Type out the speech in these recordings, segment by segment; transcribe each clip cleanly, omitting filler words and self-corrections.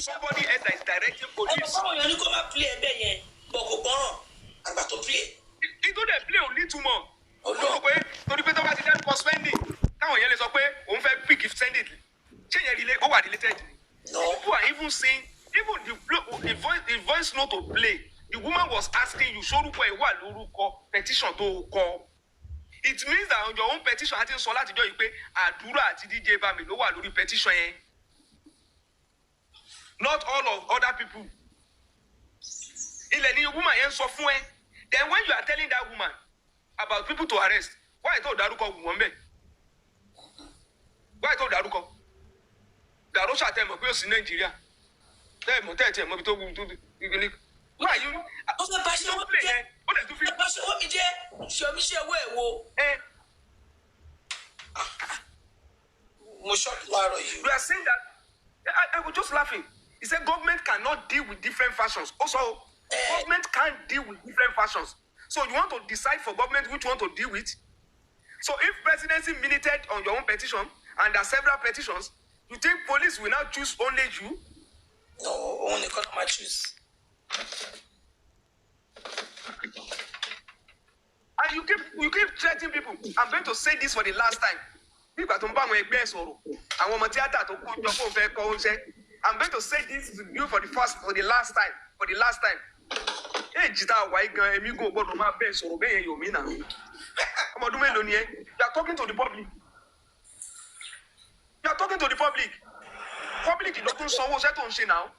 somebody else that is directing police. He do the play only too much. No way. To the better what he done for spending. Now you say on fair pick if send it. Change your delay over deleted. No. People are even saying even the voice note to play. The woman was asking you show what petition to call. It means that on your own petition, I think so that you pay Adura at DJ Bami no one petition. Not all of other people. Ileni woman so fun. Then when you are telling that woman about people to arrest, why told Daruko woman? Why told Daruko? Darusha tell me in Nigeria. Tell me why you? You are saying that I was just laughing. He said government cannot deal with different fashions. Also, government can't deal with different fashions. So you want to decide for government which one to deal with? So if presidency minuted on your own petition and there are several petitions, you think police will now choose only you? No, only God might choose. And you keep threatening people. I'm going to say this for the last time. I'm going to say this to you for the last time. Hey, Jita, why you go to my best or obey your mina? You are talking to the public. You are talking to the public. Public is not doing so much now.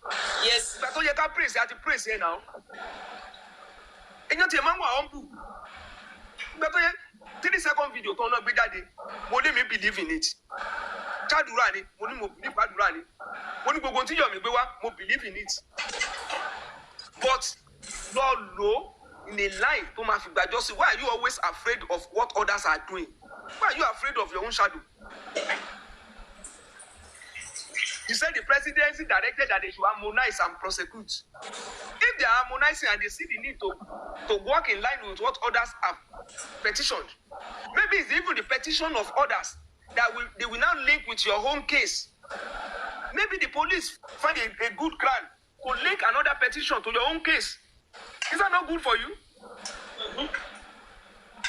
Yes. But you can praise, you have to praise here now. And you're telling me, but 3-second video, don't know bigger day. Only me believe in it. Chadurani, only mo believe Chadurani. Only go continue me, mo believe in it. But no, in a life, to my figure, Jossy, why are you always afraid of what others are doing? Why are you afraid of your own shadow? You said the presidency directed that they should harmonize and prosecute. If they are harmonizing and they see the need to work in line with what others have petitioned, maybe it's even the petition of others that they will now link with your home case. Maybe the police find a good ground to link another petition to your own case. Is that not good for you?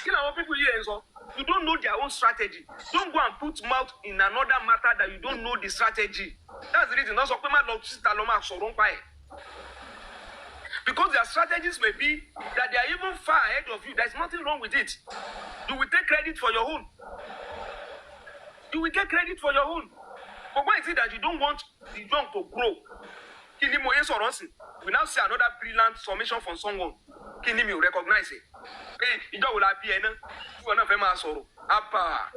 You know what people here so you don't know their own strategy. Don't go and put mouth in another matter that you don't know the strategy. That's the reason. Because their strategies may be that they are even far ahead of you. There's nothing wrong with it. You will take credit for your own. You will get credit for your own. But why is it that you don't want the young to grow? We now see another brilliant summation from someone. Can you recognize it? Hey, you don't have to you are not famous. Abba.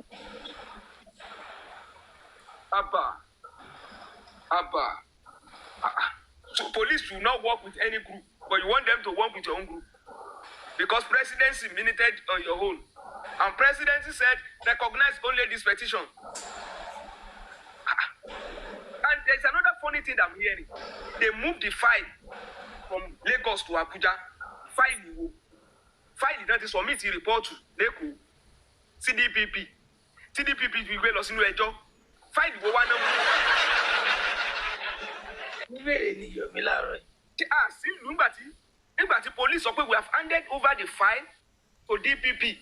So police will not work with any group, but you want them to work with your own group. Because presidency minuted on your own. And presidency said, recognize only this petition. And there's another funny thing I'm hearing. They moved the file from Lagos to Abuja. File that is submitted to report to Leko. CDPP will be lost in your job. File go one. See, police we have handed over the file to DPP.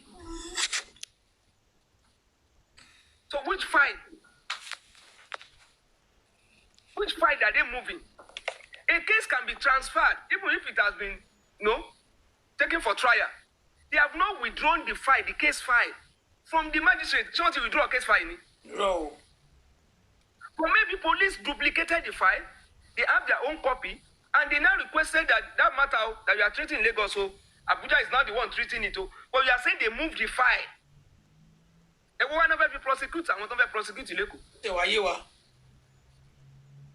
So which file? Which file are they moving? A case can be transferred, even if it has been taken for trial. They have not withdrawn the file, the case file, from the magistrate. So what you withdraw a case file? No. But maybe police duplicated the file, they have their own copy, and they now requested that matter that you are treating in Lagos, so Abuja is not the one treating it. But you are saying they moved the file. Everyone of every prosecutor, I want to prosecute in Lagos.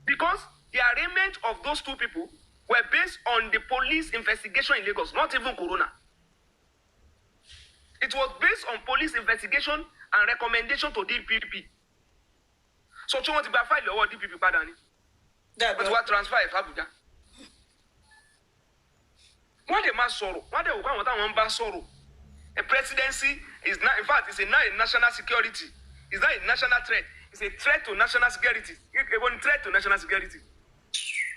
Because the arraignment of those two people were based on the police investigation in Lagos, not even Corona. It was based on police investigation and recommendation to DPP. So you want to file your DPP pardon? But what transfer if Abuja? What the mass sorrow? What the one bad sorrow? A presidency is not, in fact, it's not a national security. It's not a national threat. It's a threat to national security. It's a threat to national security.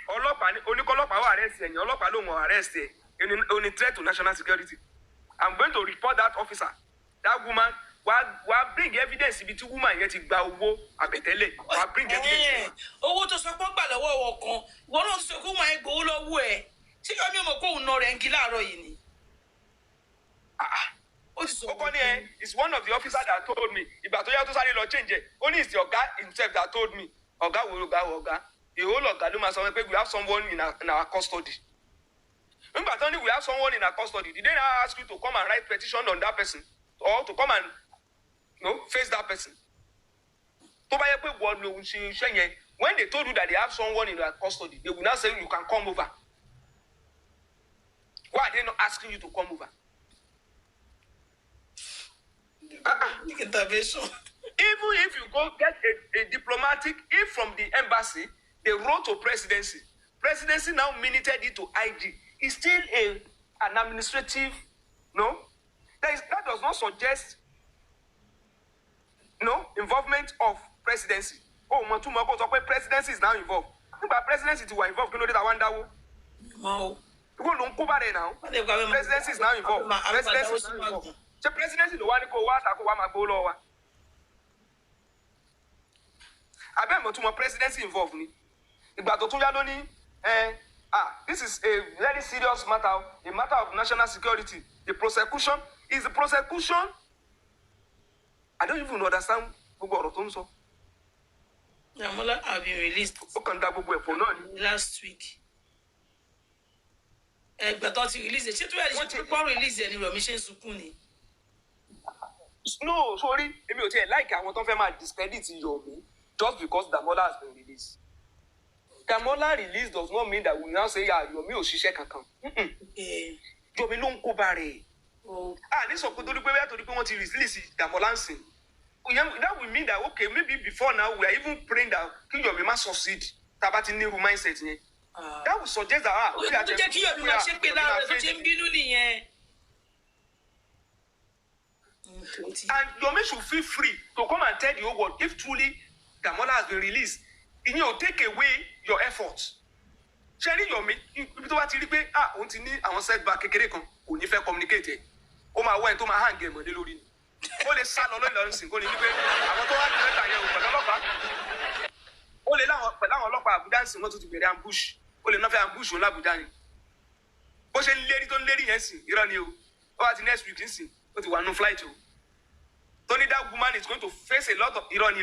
ọlọ́pàá ní oníkọ́lọ́pàá wà arrest ẹ̀yìn ọlọ́pàá ló mọ̀ arrest ẹ̀ oní threat to national security. I'm going to report that officer, that woman. Wàá bring evidence ibi tí woman yẹn ti gba owó àbẹ̀tẹ́lẹ̀. Wàá bring evidence. Owó tó sọ pé gbà lọ́wọ́ ọwọ́ kan ìwọ náà sọ pé woman yẹn gbowó lọ́wọ́ ẹ̀ ṣé Yomi ọmọ kó òun nọ rẹ̀ ń kí láàárọ̀ yìí ni. Okoni is one of the officers that told me. Ìgbà tó yá tó sáré lọ change it. Only is the Oga himself that told me. Oga. The whole Oga ló máa sọ pé we have someone in our custody. Nígbà tó ní we have someone in our custody. Did they now ask you to come and write petition on that person? Or to come and face that person? Tó bá yẹ pé wọ́n ló ń ṣe iṣẹ́ yẹn. When they told you that they have someone in their custody, they will now say you can come over. Why are they not asking you to come over? Intervention. Even if you go get a diplomatic, if from the embassy, they wrote to presidency now minuted it to IG. It's still an administrative, no? That does not suggest involvement of presidency. Oh, presidency is now involved. But presidency is involved. You know that one dawo. Wow. You go don't cover there now. Presidency is now involved. Presidency is now involved. The presidency the one who go wa. I bet mo presidency involved ni. Ìgbà tó tún yá lóní this is a very serious matter, a matter of national security. The prosecution. I don't even understand gbogbo ọ̀rọ̀ tó ń sọ. Damola have been released. Ó kàn dá gbogbo ẹ̀fọ́ náà ni. Last week. Ẹgbẹ́ tó ti release ṣé tó yẹ ṣe pípọ́ release ẹni Yomi ṣe ń sunkún ni. No, sorry, èmi ò tiẹ̀ like àwọn tó fẹ́ máa discredit Yomi just because Damola has been released. Damola release does not mean that we now say Yomi ò ṣiṣẹ́ kankan. Yomi ló ń kó bá rẹ̀. Ní sọ pé torí pé wíwá torí pé wọ́n ti release Damola ń sìn. That will mean that okay, maybe before now we are even praying that kí Yomi má succeed tá a bá ti ní irú mindset yẹn. That will suggest that ó jẹ́ kí Yomi máa ṣe pé láàárọ̀ tó ṣe ń bínú nìyẹn. And Yomi should feel free to come and tell the whole world if truly Damola has been released. It will take away your effort. Ṣé Yomi ibi tó bá ti rí pé òun ti ní àwọn setback kékeré kan kò ní fẹ́ communicate ẹ̀. Ó máa wá ẹ̀ tó máa hàn gẹ̀ mọ́lé lórí ni. Ó lè sá lọ lórí ìsìn kó ní wípé àwọn tó wá ní lẹ́tà yẹn ò pẹ̀lú ọlọ́pàá. Ó lè pẹ̀lú àwọn ọlọ́pàá Àbújá ń sìn wọ́n tó ti bẹ̀rẹ̀ ambush. Ó lè náà fẹ́ ambush òun l'Àbújá ni. Bó ṣe ń lérí tó ń lérí yẹn sìn irọ́ ni o. Ó wá ti next week ń sìn ó ti wà nínú flight o. Tony, that woman is going to face a lot of irony.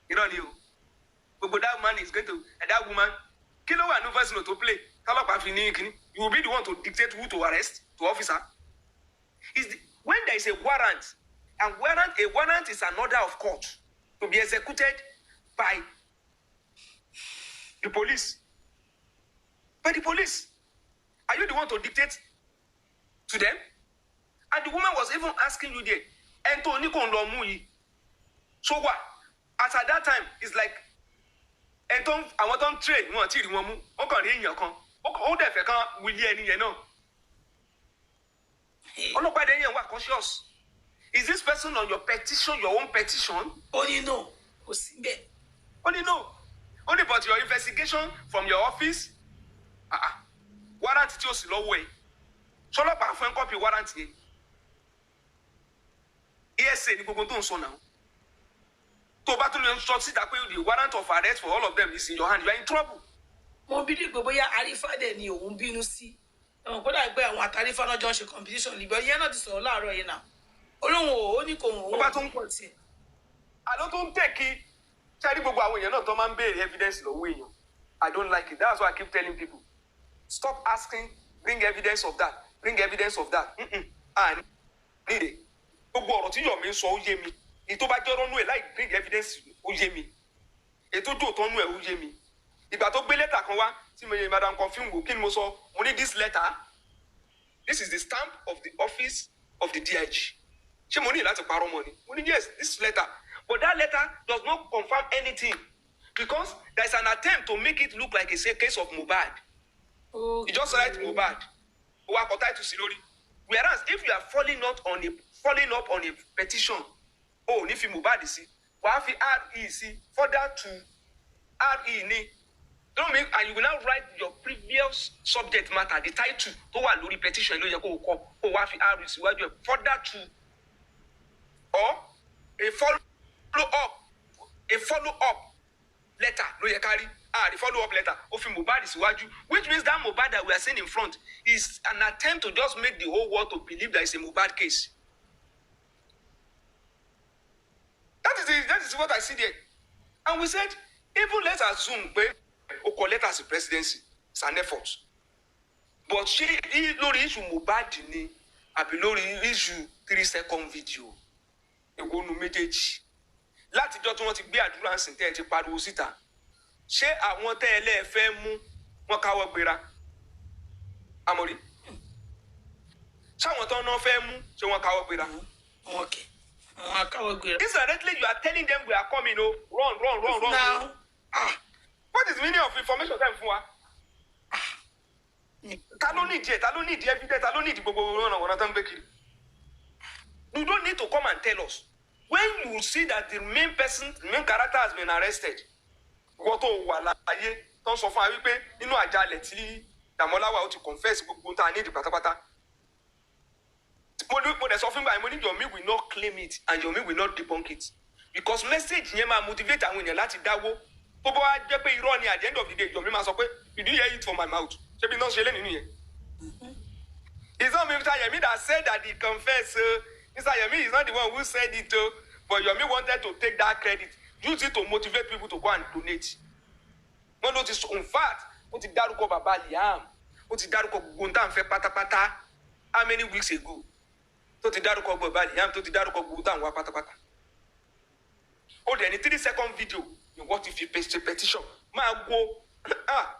But that woman is going to, and that woman, kilo wa no verse no to play. You will be the one to dictate who to arrest, to officer. When there is a warrant, and a warrant is an order of court to be executed by the police. By the police. Are you the one to dictate to them? And the woman was even asking you there. And to so what? As at that time, it's like I want to trade. You want to move? Okay, ó dẹ̀ fẹ́ kan will any no. Ọlọ́pàá dẹ̀ yẹn wà cautious. Is this person on your petition, your own petition? Only no. Only no. Only but your investigation from your office. Warrant tí ó sì lọ́wọ́ ẹ̀. Ṣọlọ́pàá fún ẹ copy warrant yẹn. ESA ni gbogbo tó ń sọ náà. Tó bá tún lè sọ síta pé the warrant of arrest for all of them is in your hand, you are in trouble. Mo bí dìgbò bóyá Arífá dẹ̀ ni òun bínú sí. Ẹ̀wọ̀n kó dà pé àwọn àtàrífà náà jọ ń ṣe competition níbẹ̀. Ìyẹn náà ti sọ̀rọ̀ láàárọ̀ yẹn náà. Olóhùn ó ní kò wọ́n. Ó bá tún pọ̀ sí. Àlọ́ tó ń tẹ̀ kí ṣáàrí gbogbo àwọn èèyàn náà tó máa ń béèrè evidence lọ́wọ́ èèyàn. I don't like it. That's why I keep telling people. Stop asking, bring evidence of that. Bring evidence of that. Need it. Gbogbo ọ̀rọ̀ tí Yomi ń sọ ó yé mi. Ètò bá jọ́rọ́ nú ẹ̀ láì bring evidence ó yé mi. Ètò dòótọ́ nú ẹ̀ ó yé mi. Ìgbà tó gbé lẹ́tà kan wá tí mo yẹ madam confirm wò kí ni mo sọ mo ní this letter. This is the stamp of the office of the DIG. Ṣé mo ní láti parọ́ mọ́ ni? Mo ní yes, this letter. But that letter does not confirm anything because there is an attempt to make it look like a case of Mohbad. You just write Mohbad. Ó wá kọ title sí lórí. Whereas if you are following up on a petition, ní fi Mohbad sí, wàá fi RE sí, further to RE ní Don't mean, and you will now write your previous subject matter, the title, tó wà lórí petition ló yẹ kó kọ, kó wá fi R síwájú ẹ̀ further to, or a follow up letter ló yẹ ká rí. The follow up letter ó fi Mohbad síwájú, which means that Mohbad that we are seeing in front is an attempt to just make the whole world to believe there is a Mohbad case. That is what I see there. And we said, even let's assume pé o kọ letter sí presidency, it's an effort. But ṣé lórí issue Mohbad ni àbí lórí issue 3-second video? Èwo nu méjèèjì. Látijọ́ tí wọ́n ti gbé àdúrà ńsìn tẹ́ ẹ ti pariwo síta. Ṣé àwọn tẹ́ ẹ lẹ́ẹ̀ fẹ́ mú wọn káwọ́ gbéra? Àmọ̀rí. Ṣé àwọn tó ń ná fẹ́ mú ṣé wọn káwọ́ gbéra? Okay. Indirectly, you are telling them we are coming, oh, run. Now, what is the meaning of information time for? Ta ló need evidence, ta ló need gbogbo ọ̀nà tán gbé kiri. You don't need to come and tell us. When you see that the main character has been arrested, wọ́n tó wà láàyè tó ń sọ fún wa wípé nínú àjálẹ̀ tí Dàmọ́láwà ó ti confess gbogbo tá a need pátápátá. Mo dẹ̀ sọ fún báyìí, mo ní Yomi will not claim it and Yomi will not debunk it, because message yẹn máa motivate àwọn èèyàn láti dáwó. Tó bá wá jẹ́ pé irọ́ ni at the end of the day Yomi máa sọ pé did you hear it from my mouth? Ṣé bí náà ṣe lé nínú yẹn? It's not Mr. Yomi that said that he confessed. Mr. Yomi is not the one who said it, but Yomi wanted to take that credit, use it to motivate people to go and donate. Wọ́n ló ti sọ, in fact, ó ti dárúkọ bàbá Liam, ó ti dárúkọ gbogbo nǹkan tá à ń fẹ́ pátápátá. How many weeks ago? Tó ti dárúkọ bàbá Liam, tó ti dárúkọ gbogbo tá à ń wá pátápátá. Ó dẹ̀ ní 3-second video ni wọ́n ti fi petition máa gbó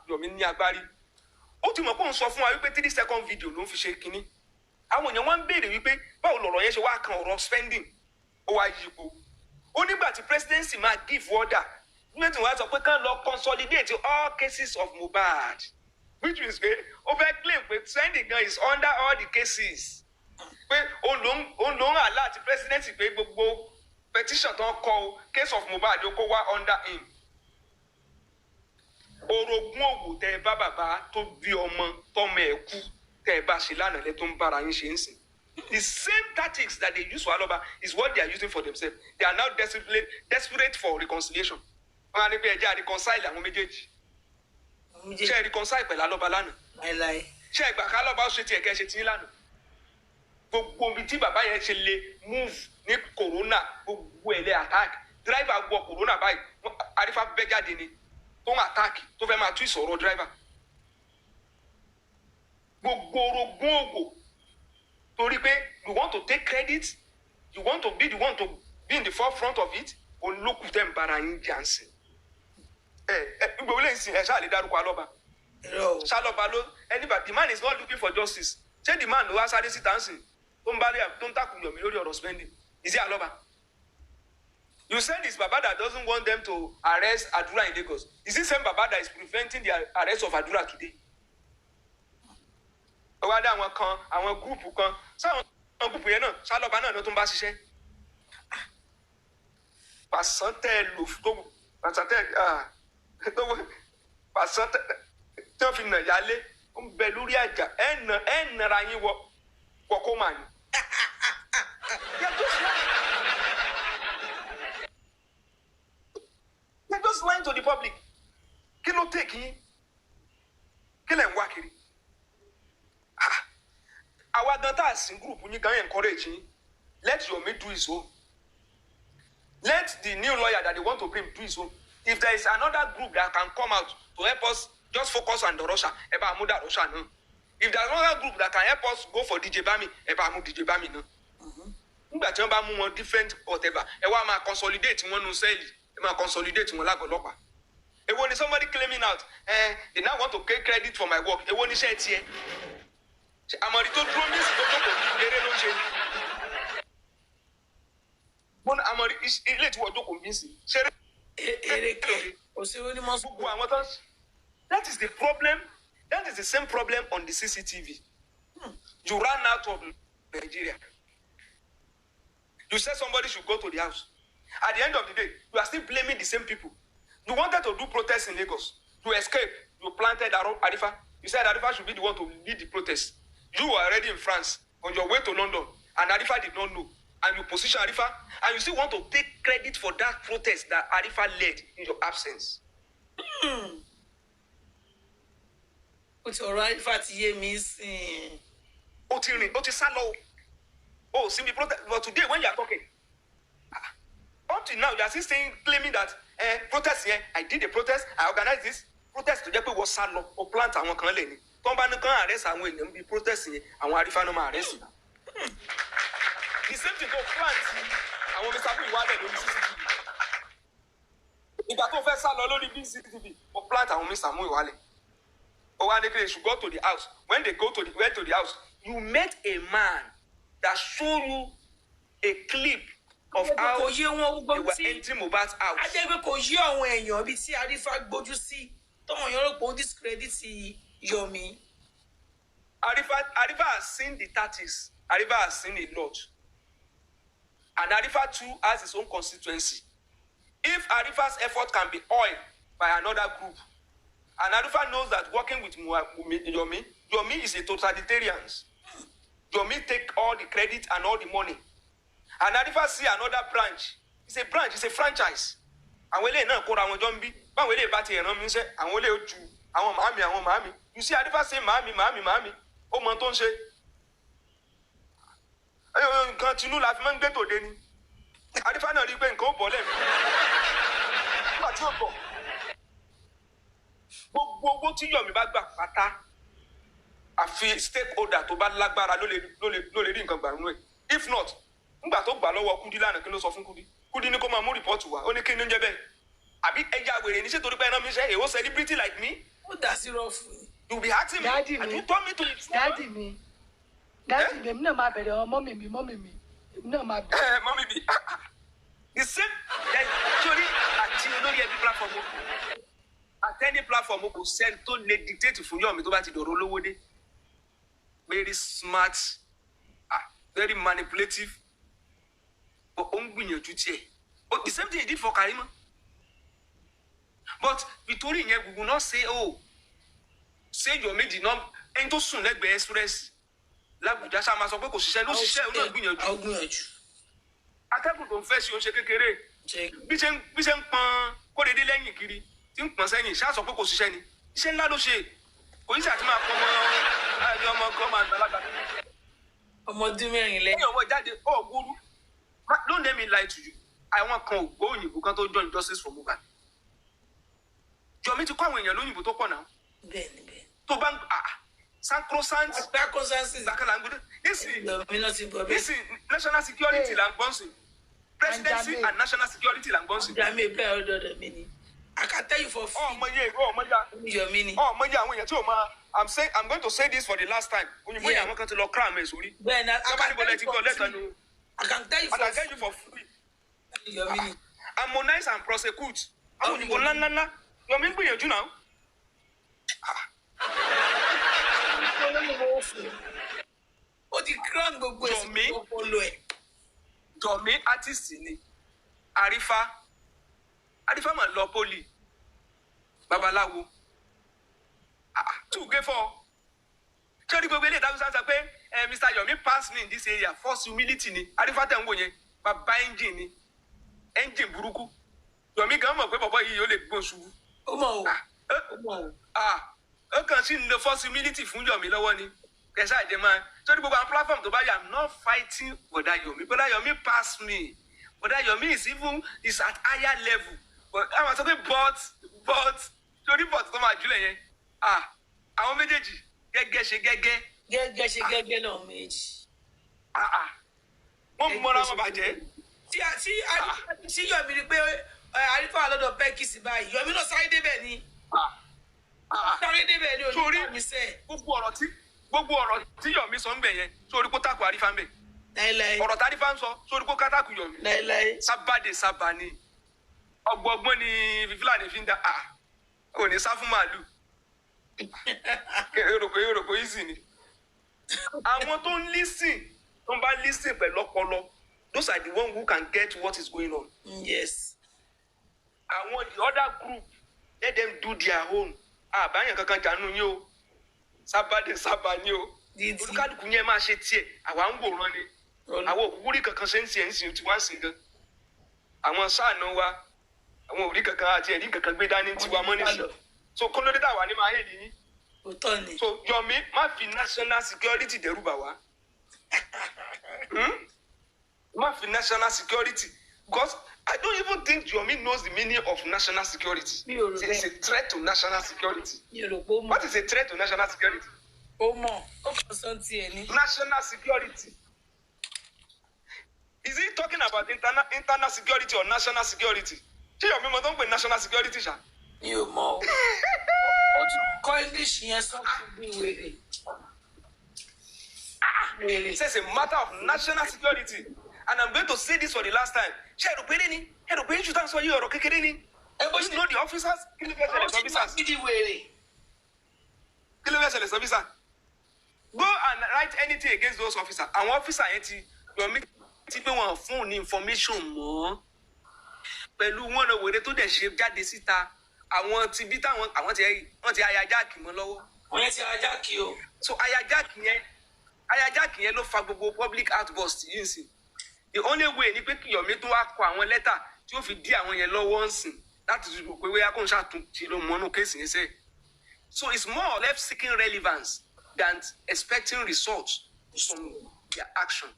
Yomi ní agbárí. Ó ti mọ̀ pé òun sọ fún wa wípé 3-second video ló ń fi ṣe kínní. Àwọn èèyàn wá ń béèrè wípé báwo lọ̀rọ̀ yẹn ṣe wá kan ọ̀rọ̀ spending. Ó wá yí ipò. Ó nígbà tí presidency máa give order, nígbà tí wọ́n á sọ pé kán lọ consolidate all cases of Mohbad, which means pé ó fẹ́ claim pé spending gan is under all the cases. Pé òun ló ń àlá àti presidency pé gbogbo petition tó ń kọ o case of Mohbad ó kó wá under him. Orogún òwò tẹ bá bàbá tó bí ọmọ tọmọ ẹ kú tẹ bá ṣe lánàá lẹ tó ń bára yín ṣe ń sìn. The same tactics that they use for aloba is what they are using for themselves. They are now desperate for reconciliation. Wọ́n á ní pé ẹjẹ́ reconcile àwọn méjèèjì. Ṣé reconcile pẹ̀lú aloba lánàá? Ṣé ẹgbà ká aloba ó ṣe tiẹ̀ kẹ́ ṣe tí ń lánàá? Gbogbo ibi tí bàbá yẹn ṣe lè move ní corona gbogbo ẹ̀ lẹ́ attack. Driver gbọ́ corona báyìí, Arífà bẹ́ jáde ni tó ń attack tó fẹ́ máa tú ìsọ̀rọ̀ driver. Gbogbo orogún ògò torí pé you want to take credit, you want to be the one to be in the forefront of it, olókùn tẹ̀ ń bára yín jansen. Gbogbo ilé ìsìn ẹ̀ ṣáà lè dárúkọ alọ́ba. Ṣálọ́ba ló anybody, the man is not looking for justice. Ṣé the man ló wá sáré síta ń sìn tó ń bá rí tó ń takùn Yomi lórí ọ̀rọ̀ spending? Is it alọ́ba? You said it's Baba that doesn't want them to arrest Adura in Lagos. Is it same Baba that is preventing the arrest of Adura today? Ó wá dé àwọn gúrùpù kan, sáwọn gúrùpù yẹn náà ṣálọ́ba náà ló tún bá ṣiṣẹ́. Pàṣán tẹ́ lò tó pàṣán tí wọ́n fi nà yálé ń bẹ lórí àjà ẹ̀ nara yín wọ kó mà ní. They're just lying to the public. Kí ló take yín? Kí lẹ̀ ń wá kiri? Àwa gan tá a sin group yín gan encourage yín. Let Yomi do his own. Let the new lawyer that they want to bring do his own. If there is another group that can come out to help us just focus on the Russia, ẹ bá mú dà Russia náà. If there is another group that can help us go for DJ Bami, ẹ bá mú DJ Bami náà. Nígbà tí wọ́n bá mú wọn different whatever, ẹ wá máa consolidate wọn nù sẹ́ẹ̀lì, ẹ máa consolidate wọn lágọ̀ọ́ ọlọ́pàá. Èwo ni somebody claiming out, they now want to take credit for my work. Èwo ni iṣẹ́ tiẹ̀? Àmọ̀rí tó dúró ní ìsìn tó jókòó eré ló ń ṣe. Bọ́n àmọ̀rí ilé ìtúwọ̀ jókòó ń bí sí. Ṣeré. Ereke. Òṣèré ni mo sọ. Gbogbo àwọn tán. That is the problem. That is the same problem on the CCTV. You ran out of Nigeria. You said somebody should go to the house. At the end of the day, you are still blaming the same people. You wanted to do protests in Lagos. You escape. You planted Arifa. You said Arifa should be the one to lead the protest. You were already in France on your way to London, and Arifa did not know. And you position Arifa, and you still want to take credit for that protest that Arifa led in your absence. It's all right, Fatiye missing. Oti salo. Oh, simply protest. But today, when you are talking, up till now, you are still saying, claiming that protest here. I did a protest. I organized this protest. To Jepe was salo or plant and one can leni. Tomba no can arrest and when you be protesting, and one Arifa no ma arrest. The same thing to plant. I want Mr. Fabiyi wale lórí CCTV. Ìgbà tó fẹ́ sá lọ lórí CCTV, or plant and Mr. Fabiyi wale. Or when they should go to the house. When they went to the house, you met a man that showed you a clip of how they were entering Mohbad's house. Ajẹ́gbẹ́ kò yí àwọn èèyàn bíi tí Arifa gbójú sí tọ́mọ yẹn rò pé ó discredit Yomi. Arifa has seen the tactics. Arifa has seen a lot. And Arifa too has his own constituency. If Arifa's effort can be oiled by another group, and Arifa knows that working with Yomi is a totalitarian. Yomi take all the credit and all the money. And Arifa see another branch. It's a branch, it's a franchise. And when they now call our Jombi, but when they batty and Romin say, and when they do, our mommy. You see, Arifa say, mommy. Oh, Monton say, continue laughing, man, get to Denny. Arifa not even go for them. What's your fault? Gbogbo tí Yomi bá gbà pátá àfi stakeholder tó bá lágbára ló lè rí nǹkan gbà nínú ẹ̀. If not, nígbà tó gbà lọ́wọ́ Kudi lánàá kí ló sọ fún Kudi ní kó máa mú report wá ó ní kí ni ó ń jẹ́ bẹ́ẹ̀ àbí ẹja wèrè ní ṣé torí pé ẹran mi ṣe èwo celebrity like me. Ó dà sí rọ́ọ̀fù. You be asking me and you told me to. Daddy mi èmi náà máa bẹ̀rẹ̀ mọ́mì mi èmi náà máa bẹ̀rẹ̀. Mọ́mì mi the same sori àti olórí ẹbí platform at any platform kò sẹ́ni tó lè dictate fún Yomi tó bá ti dọ̀rọ̀ olówó dé. Very smart, very manipulative, but ó ń gbìyànjú tiẹ̀. The same thing he did for Karimo. But Victoria yẹn we will not say say Yomi did not ẹni tó sùn lẹ́gbẹ̀ẹ́ express l'Abuja ṣá máa sọ pé kò ṣiṣẹ́ ló ṣiṣẹ́ ó náà gbìyànjú. Atẹ́gùn tó ń fẹ́ sí oúnjẹ kékeré bí ṣe ń pọn kódédé lẹ́yìn kiri tí ń pọn sẹ́yìn ṣá sọ pé kò ṣiṣẹ́ ni iṣẹ́ ńlá ló ṣe kò ní sàtì máa pọn ọmọ ọmọ àgbàlagbà. Ọmọdún mẹ́rin lẹ́yìn. Ọmọ jáde gbóòrú don't let me lie to you àwọn kan ò gbọ́ òyìnbó kan tó join justice for Mohbad. Yomi ti kọ́ àwọn èèyàn lóyìnbó tó pọ̀ náà. Bẹ́ẹ̀ni. Tó bá ń sacrosanct Sacrosanct. This is national security là ń gbọ́n sí. Presidency and national security là ń gbọ́n sí. I can tell you for free. Yomi àwọn èèyàn tí ò máa I'm going to say this for the last time. Òyìnbó yẹn àwọn kan ti lọ crown ẹ̀ sórí. Bẹ́ẹ̀ni, I can tell you for free. Yomi. Harmonize and prosecute. Àwọn òyìnbó ńláńlá Yomi ń gbìyànjú náà. Ó ti crown gbogbo ẹ̀sìn tó polo ẹ̀. Yomi artist ni. Arifa mà lọ poli. Babaláwo. Two gé fọ́. Ṣé gbogbo ilé ìdájọ́ sáà sọ pé Mr. Yomi pass me in this area force humility ni. Arifa tẹ̀ ń wò yẹn. Bàbá engine ni. Engine burúkú. Yomi gan mọ̀ pé bọ̀bọ̀ yìí yóò lè gbó ṣubú. Ó mọ̀ o. Ó kàn sí lo force humility fún Yomi lọ́wọ́ ni. Kẹ̀sà ìdè máa. Ṣé gbogbo àwọn platform tó bá yà I'm not fighting Bọ̀dá Yomi. Bọ̀dá Yomi pass me. Bọ̀dá Yomi is at higher level. But àwọn sọ pé but torí but tó máa jùlẹ̀ yẹn. Àwọn méjèèjì gẹ́gẹ́ ṣe gẹ́gẹ́. Gẹ́gẹ́ ṣe gẹ́gẹ́ náà méjì. Wọ́n mọ́ra wọn bàjẹ́. Tí Yomi rí pé Arifa lọ́dọ̀ pẹ́kìsì báyìí Yomi náà sáré débẹ̀ ni. Sáré débẹ̀ ni olùkọ́ mi sẹ́. Gbogbo ọ̀rọ̀ tí Yomi sọ ń bẹ̀ yẹn sórí kó tàkù Arifa ń bẹ̀. Láíláí. Ọ̀rọ̀ tí Arifa ń sọ sórí kó kátàkù Yomi. Láíláí. Sábà ni. Ọgbọ̀gbọ́n ni Fúlàní fi ń da ò ní sá fún màálù. Èròkò easy ni. Àwọn tó ń listen tó ń bá listen pẹ̀lú ọpọlọ those are the ones who can get what is going on. Yes. Àwọn the other group let them do their own. àbáyàn kankan jànú yín o sábàdé sábà ní o olúkálùkù yẹn máa ṣe tiẹ̀ àwa ń wòran ni àwọn òkúkú rí kankan ṣe ń tiẹ̀ ń sìn tí wọ́n ń sìn gan àwọn sáànà wa àwọn òrí kankan àti ẹ̀rí kankan gbé dání tiwa mọ́ nísìn so kọ́ńdọ́dé táwa ní máa hèlì yín so Yomi má fi national security dẹ́rù bà wá má fi national security because I don't even think Yomi knows the meaning of national security. It's a threat to national security. What is a threat to national security? National security. Is he talking about internal security or national security? Ṣé Yomi mọ̀ tó ń pè national security ṣá? Mi ò mọ̀ o. Ó tún kọ́ English yẹn sọ́kùn bí wèrè. It says a matter of national security. And I'm going to say this for the last time. Ṣé ẹ̀rù péré ni? Ẹ̀rù péré ṣùtà ń sọ yí ọ̀rọ̀ kékeré ni? You know the officers? Kí ló fẹ́ ṣẹlẹ̀ sọ officers? Kí ló fẹ́ ṣẹlẹ̀ sọ officers? Go and write anything against those officers. Àwọn officer yẹn ti Yomi ti pé wọn fún ní information mọ́. Pẹ̀lú wọn lọ wèrè tó dẹ̀ ṣe jáde síta. Àwọn ti bí táwọn àwọn ti ayajáàkì mọ́ lọ́wọ́. Wọ́n yẹn ti ayajáàkì o. So ayajáàkì yẹn ló fa gbogbo public outburst yìí nsìn. The only way ni pé kí Yomi tó wá kọ àwọn lẹ́tà tí ó fi dí àwọn yẹn lọ́wọ́ nsìn láti dùdú pé wíyá kó n ṣàtúnṣe ló mọ́nú kéèsì yẹn sẹ́ẹ̀. So it's more or less seeking relevance than expecting results from their action.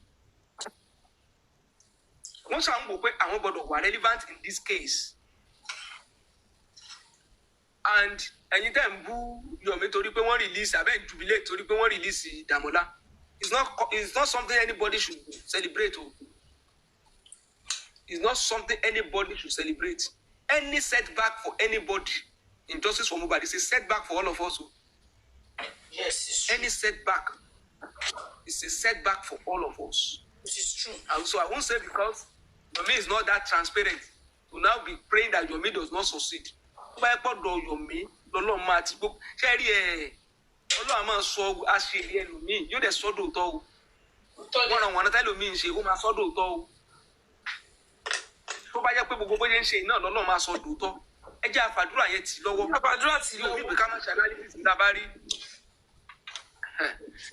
Wọ́n ṣàn wò pé àwọn gbọ́dọ̀ wà relevant in this case. And ẹ̀yin tẹ́ ń bú Yomi torí pé wọ́n release abẹ́ jubilate torí pé wọ́n release Damola. It's not something anybody should celebrate. It's not something anybody should celebrate. Any setback for anybody in justice for Mohbad is a setback for all of us. Yes, it's true. Any setback is a setback for all of us. This is true. And so I won't say because Yomi is not that transparent to now be praying that Yomi does not succeed. Why Yomi? Ọlọ́run máa ti gbó ṣe rí Ọlọ́run máa sọ àṣírí ẹlòmíì yóò dẹ̀ sọ́dọ̀ tọ́ o wọ́n ràn wọ́n náà tẹ́lòmíì ń ṣe ó máa sọ́dọ̀ tọ́ o tó bá jẹ́ pé gbogbo bóyá ń ṣe iná lọ́lọ́run máa sọ́dọ̀ tọ́ ẹ jẹ́ àfàdúrà yẹn tì lọ́wọ́ àfàdúrà tì lọ́wọ́ yóò bí ká má ṣe analysis ní tabari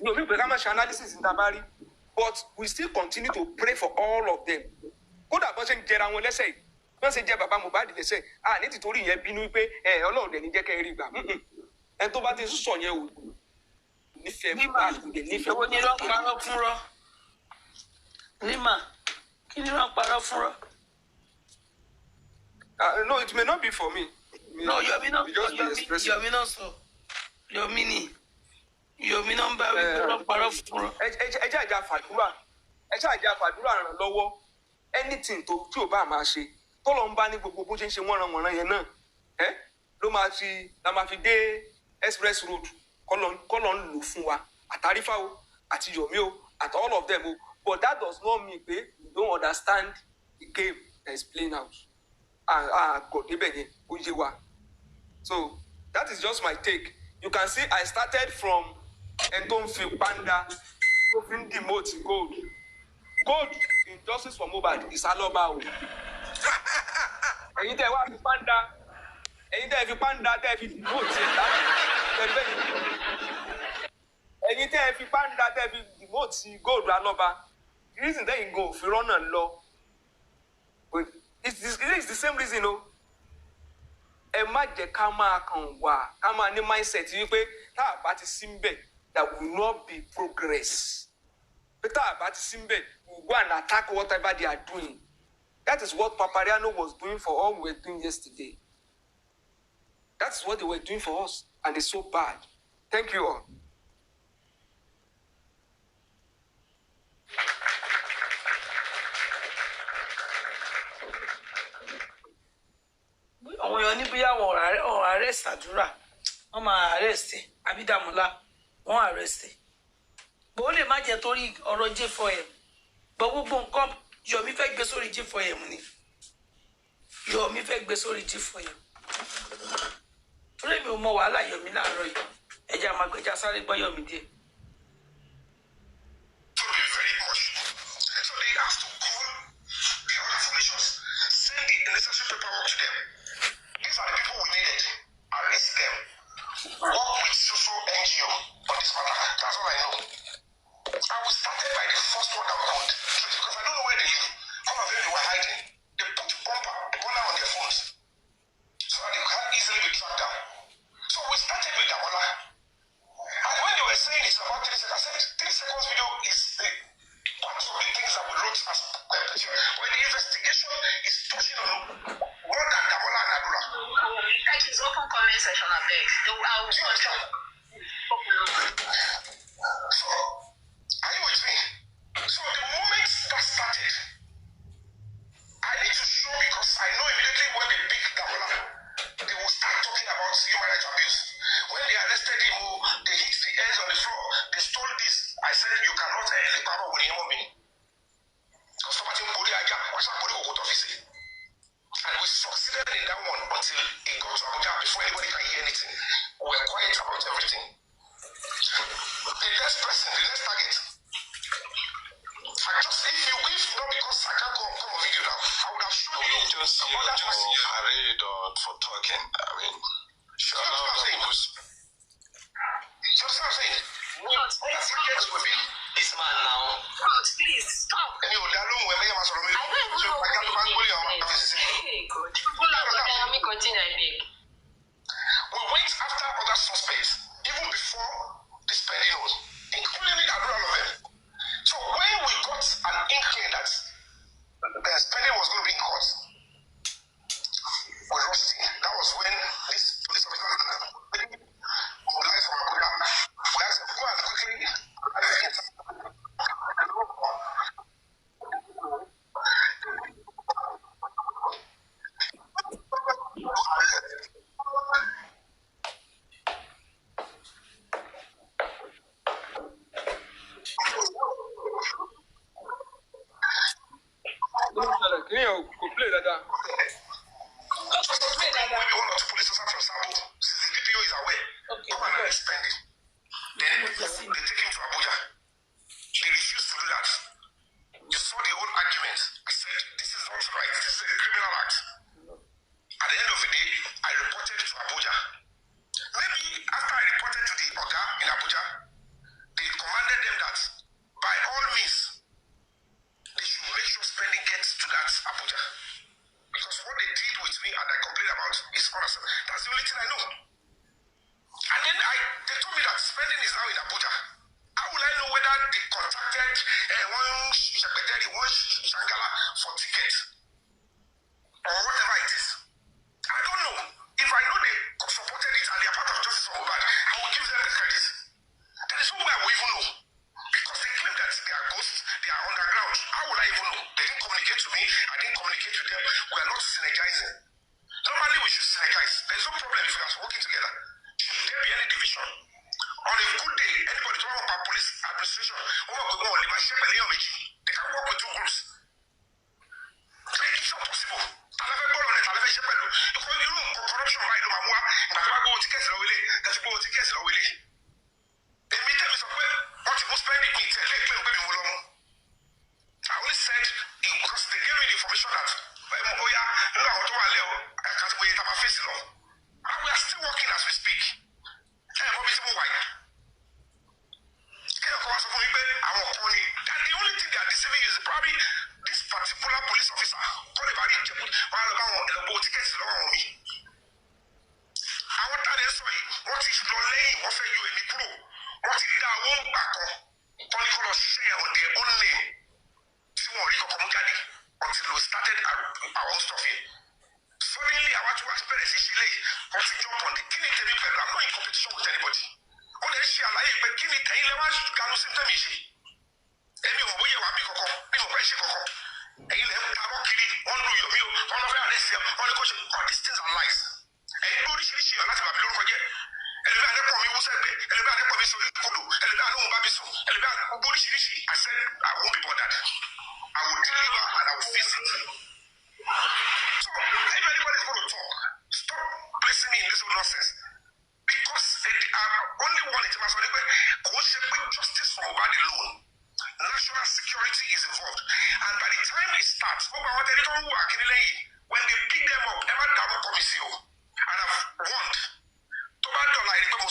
yóò bí ká má ṣe analysis ní tabari but we still continue to pray for all of them kódà bọ́n ṣe ń jẹra wọn lẹ́sẹ̀ yìí wọ́n ṣe jẹ́ bàbá Mohbad lẹ́sẹ̀ ní tìtorí yẹn bínú pé Ọlọ́run dẹ̀ ní jẹ́ kẹ́ rí gbà ẹ tó bá ti sọ yẹn o nífẹ̀ẹ́ Mohbad kò dé nífẹ̀ẹ́. Owó ni wọ́n parọ́ fúnrọ́ Lima kí ni wọ́n parọ́ fúnrọ́. No, it may not be for me. No, Yomi náà sọ Yomi náà ń bá wí pé wọ́n parọ́ fúnrọ́. Ẹ jẹ́ àjà fàdúrà ràn lọ́wọ́ anything tí ò bá máa ṣe tó lọ ń bá ní gbogbo bó ṣe ń ṣe wọ́nranwọ̀nran yẹn náà la máa fi dé express road kọ́lọ̀ ń lò fún wa àtàrífà o àti Yomi o at all of them o but that does not mean pé you don't understand the game that is playing out kò débẹ̀ yẹn ó yé wa so that is just my take you can see I started from ẹni tó ń fi panda tó fi ń demote gold in justice for Mohbad is aloba o ẹ̀yin tẹ́ wá fi panda ẹ̀yin tẹ́ fi panda tẹ́ fi demote ẹ̀ láti ẹ̀yin tẹ́ fi panda tẹ́ fi demote gold aloba the reason tẹ́ yìí go fi rọ́nà lọ it's the same reason o ẹ má jẹ́ ká máa kàn wá ká máa ní mindset wípé tá a bá ti sí mbẹ̀ that will not be progress pé tá a bá ti sí mbẹ̀ we will go and attack whatever they are doing that is what Papariano was doing for all we were doing yesterday that is what they were doing for us and it's so bad thank you all. àwọn èèyàn ní bóyá wọn arrest àdúrà wọn máa arrest Damola wọn arrest bó lè má jẹ́ torí ọ̀rọ̀ J4M gbogbo nǹkan Yomi fẹ́ gbé sórí J4M ni Yomi fẹ́ gbé sórí J4M torí mi ò mọ wàhálà Yomi láàárọ̀ yìí ẹjẹ àmàgbẹjà sáré gbọ́ Yomi díẹ̀. work with social NGO on this matter. That's all I know. And we started by the first one that we could trace because I don't know where they live. Some of them they were hiding. They put bumper on their phones so that they can't easily be tracked down. So we started with Damola. And when they were saying it's about 3 seconds, I said 3 seconds video is part of the things that we wrote as when the investigation is touching on more than Damola and Adura. Like his open comment section of this. I'll watch out. So, are you with me? So the moment that started, I need to show because I know immediately when they pick Damola, they will start talking about human rights abuse. When they arrested him, they hit the heads on the floor, they stole this. I said, you cannot live power with him. Because somebody will watch out for the court office. And we succeeded in that one until it got to Abuja before anybody can hear anything. We were quiet about everything. The next person, the next target. If not because I can't come on video now, I would have shown you just arrayed for talking. I mean, sure. You know what I'm saying? So that's what I'm saying. Targets will be this man now. God, please stop. And you don't know when I am sorry. I don't even know what hey, God. Let me continue, I beg. We went after other suspects even before this pending was, including Adura of them. So when we got an inkling that the spending was going to be in court, we rushed in. That was when this police officer mobilized from Abuja. We asked them to go and quickly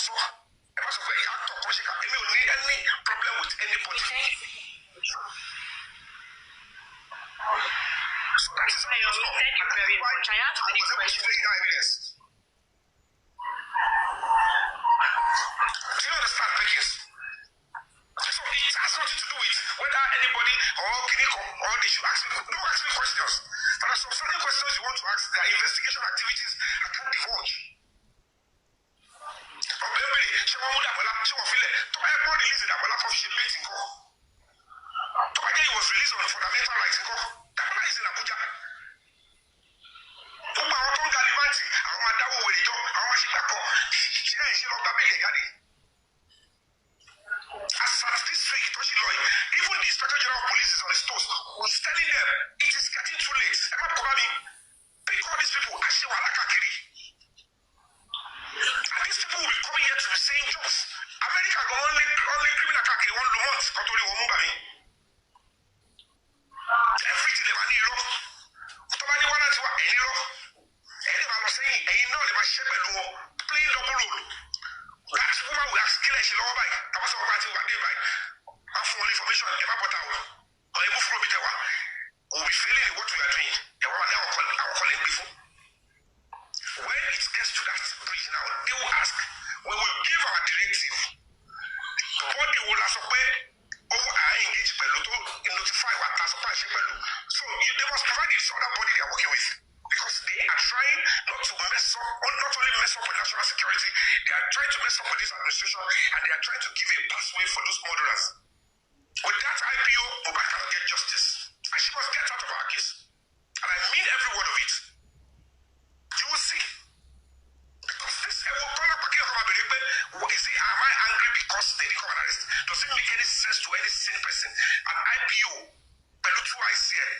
so. Ẹ bá sọ pé actor kan ṣe ká èmi ò ní any problem with anybody. So that is how you stop. Thank you very much. I asked the question. Do you understand, Beckis? So it has nothing to do with whether anybody or Kiniko or they should ask me. Don't ask me questions. There are some certain questions you want to ask. There are investigation activities I can't divulge. She won't feel it. To everyone release it, for she waiting. To he was released on fundamental rights. Damola is in Abuja. To my own Galimanti, àwọn máa dáwọ́ wèrè jọ, àwọn máa ṣe gbà kan. Ṣé lọ gbà bẹ́ẹ̀ jáde? As at this week, Toshi Loy, even the Inspector General of Police is on his toes, who's telling them it is getting too late. Ẹ má kọ́ bá mi. Pick all these people, àṣẹ wàhálà káàkiri. And these people will be coming here to be saying jokes. America go only criminal káàkiri 1 month kan tó rí wọn mú bà mí. Everything they need lọ. Tó bá ní wọ́n láti wá ẹ̀yìn lọ. Ẹ̀yìn máa lọ sẹ́yìn, ẹ̀yìn náà lè máa ṣiṣẹ́ pẹ̀lú wọn. Playing double role. That woman will ask kílẹ̀ ṣe lọ́wọ́ báyìí. Tàbá sọ̀rọ̀ bá ti wà dé báyìí. Máa fún wọn ní information ẹ̀ má bọ́ta wọn. Ọ̀ ẹ̀ mú fúlọ̀ mi tẹ̀ wá. We'll be failing in what we are doing. Ẹ̀ wọ́n wà ní àwọn kọ́lé ń gbé fún. When it gets to that bridge now, they will ask, when we give our directive, body will ask pé owó engage pẹ̀lú tó notify wa ta supply ṣe pẹ̀lú. So they must provide this other body they are working with. Because they are trying not to mess up, not only mess up with national security, they are trying to mess up with this administration and they are trying to give a pathway for those murderers. With that IPO, Mohbad cannot get justice. And she must get out of our case. And I mean every word of it. You will see. Because this is it, am I angry because they didn't come and arrest? Does it make any sense to any sane person? An IPO, Pelutu ICN,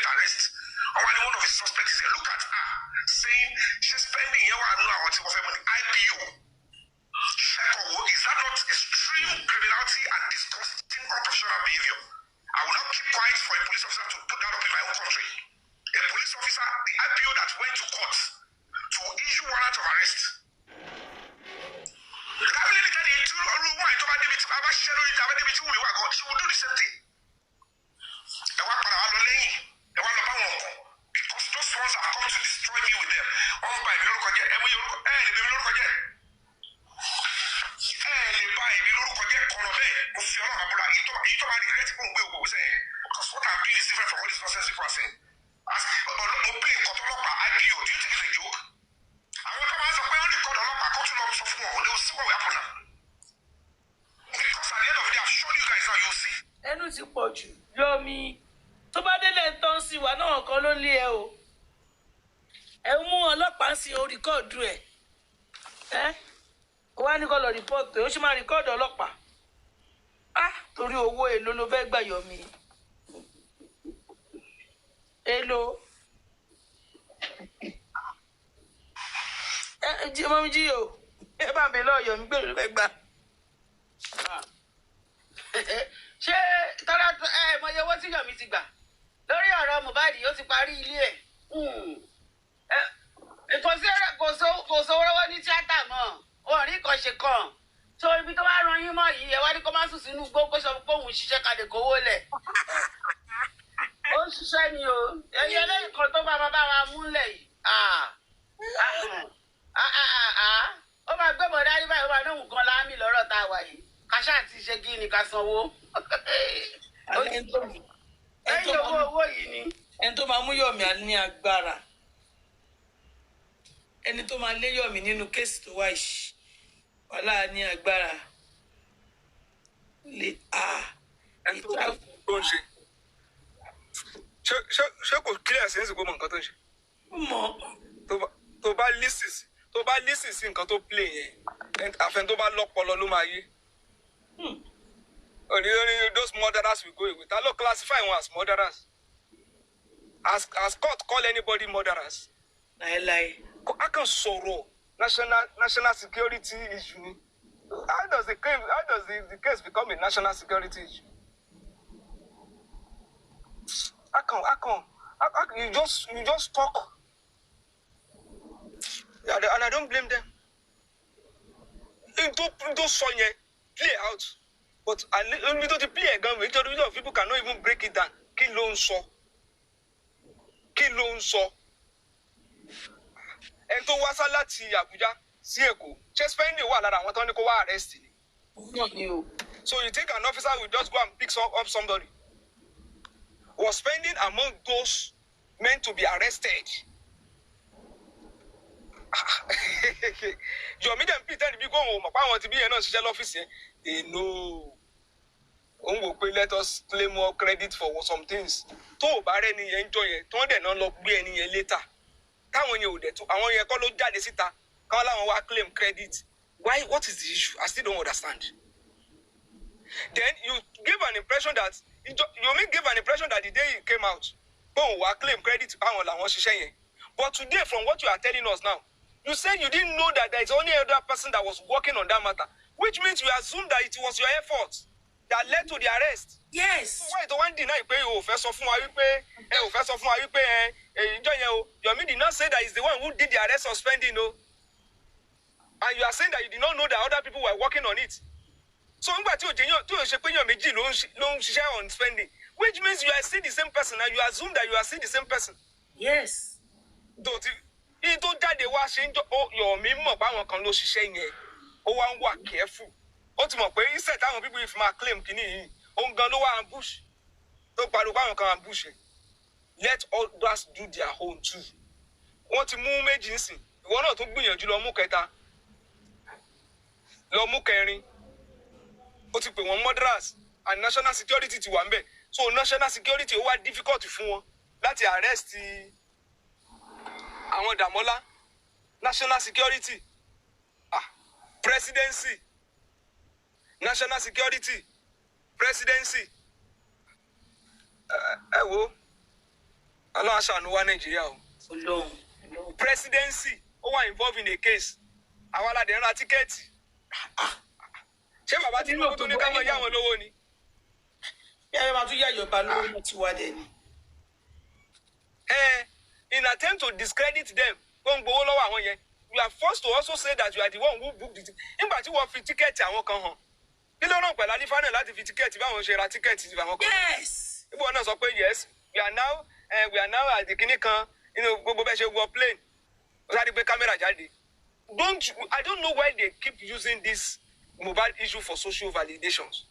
arrest, or one of his suspects is here. Look at her saying she's spending IPO. Is that not extreme criminality and disgusting unprofessional behavior? I will not keep quiet for a police officer to put that up in my own country. A police officer, the IPO that went to court to issue warrant of arrest. She will do the same thing. Because those ones have come to destroy me with them. Because what I'm doing is different from what this nonsense people are saying. Do you think it's a joke? I want to ask where only God alone are going to love for more. They will see what will happen now. Because at the end of the day, I've shown you guys how you see. Ẹnu ti pọ̀ jù Yomi tó bá délé ń tán sí wa náà kan ló lé ẹ o. Ẹ mú ọlọ́pàá sí o rìkọ́ọ̀dù ẹ̀. Ó wá ní kó lọ rìpọ́ọ̀tù ó sì máa rìkọ́ọ̀dù ọlọ́pàá. Torí owó èlò ló fẹ́ gbà Yomi. Èlò. Mọ́mí jí o, ẹ bá mi lọ́ọ́ Yomi gbèrò fẹ́ gbà. Ṣé tọ́lá mọye owó tí Yomi ti gbà lórí ọ̀rọ̀ Mohbad ó ti parí ilé ẹ̀. Kò sówó lọ́wọ́ ní tíátà mọ́ wọn rí kan ṣe kan tó ibi tó bá ran yín mọ́ yìí ẹ wá ní kó má sùn sínú igbó kó sọ pé òun ṣiṣẹ́ kalẹ̀ kówó lẹ̀. Ó ń ṣiṣẹ́ ni o ẹyẹ lẹ́yìn kan tó bá wa múlẹ̀ yìí. Ó máa gbé bọ̀ dání báyìí ó máa lóhùn kan láàmì lọ́rọ̀ tá a wà yìí kàṣà àti ṣe kí ni ká sanwó. Ẹ̀yìn owó yìí ni. Ẹni tó máa mú Yomi á ní agbára. Ẹni tó máa lé Yomi nínú kéèsì tó wá yìí wàhálà ní agbára. Ẹni tó ń ṣe. Ṣé kò clear sí ẹ̀sìn kó mọ nǹkan tó ń ṣe? Mọ̀. Tó bá lísì sí nǹkan tó play yẹn àfẹn tó bá lọ́pọlọ ló máa yé. Only those murderers we go with. I don't classify one as murderers. As court call anybody murderers. Lie. I can sorrow national security issue. How does the case become a national security issue? You just talk. And I don't blame them. Don't saw yẹn play out. But we don't play a gun. Majority of people cannot even break it down. Kí ló ń sọ? Kí ló ń sọ? Ẹni tó wá sá láti Abuja sí Èkó, ṣé spending wà lára àwọn tó ní kó wá arrest ni? So you think an officer will just go and pick up somebody? Was spending among those meant to be arrested? Yomi dem pretend bí kò wọ́n mọ̀ pé àwọn ti bí yẹn náà ṣiṣẹ́ lọ́fíìsì yẹn. They know. Òun wò pé let us claim more credit for some things. Tó o bá rẹ́ ni yẹn ń jọ yẹn, tó ń dẹ̀ náà lọ gbé ẹni yẹn later. Táwọn yẹn ò dẹ̀ tó, àwọn yẹn kọ́ ló jáde síta. Káwọn láwọn wá claim credit. Why? What is the issue? I still don't understand. Then you give an impression that Yomi gave an impression that the day he came out, boom, we claim credit. But today, from what you are telling us now, you said you didn't know that there is only another person that was working on that matter, which means you assume that it was your effort that led to the arrest. Yes. So why the one deny pé o fẹ́ sọ fún wa wípé Yomi did not say that he's the one who did the arrest of spending, no. And you are saying that you did not know that other people were working on it. So nígbà tí o ṣe pé Yomi méjì ló ń ṣiṣẹ́ on spending, which means you are still the same person and you assume that you are still the same person. Yes. Ìyí tó jáde wá ṣe ń jọ Yomi mọ̀ pé àwọn kan ló ṣiṣẹ́ yẹn, ó wá ń wà careful. Ó ti mọ̀ pé instead táwọn people if máa claim kìíní yìí, òun gan ló wá ambush. Tó pariwo pé àwọn kan ambush ẹ̀. Let others do their own too. Wọ́n ti mú méjì nsìn, ìwọ náà tó gbìyànjú lọ mú kẹta, lọ mú kẹrin. Ó ti pè wọ́n murderers and national security ti wà ń bẹ̀. So national security ó wá difficult fún wọn láti arrest àwọn Dàmọ́lá. National security, presidency, national security, presidency. Ẹ wo, Ọlọ́run aṣàánú wa Nàìjíríà o. Presidency ó wà involved in a case. Àwọn aládé ń ra tíkẹ́ẹ̀tì. Ṣé bàbá Tinubu tó ní ká mọ yá wọn lówó ni? Bí ayé máa tún yá Yorùbá lówó náà ti wá dé ni. In attempt to discredit them, go ń gbowó lọ́wọ́ àwọn yẹn, you are forced to also say that you are the one who booked it. Nígbà tí wọ́n fi tíkẹ́ẹ̀tì àwọn kan hàn, kí ló ràn pẹ̀lú Alífà náà láti fi tíkẹ́ẹ̀tì báwọn ṣe ra tíkẹ́ẹ̀tì àwọn kan? Yes. Ìbò náà sọ pé yes, we are now at the kìíní kan, gbogbo bẹ́ẹ̀ ṣe wọ plane. Ó sáré gbé kámẹ́rà jáde. I don't know why they keep using this mobile issue for social validations.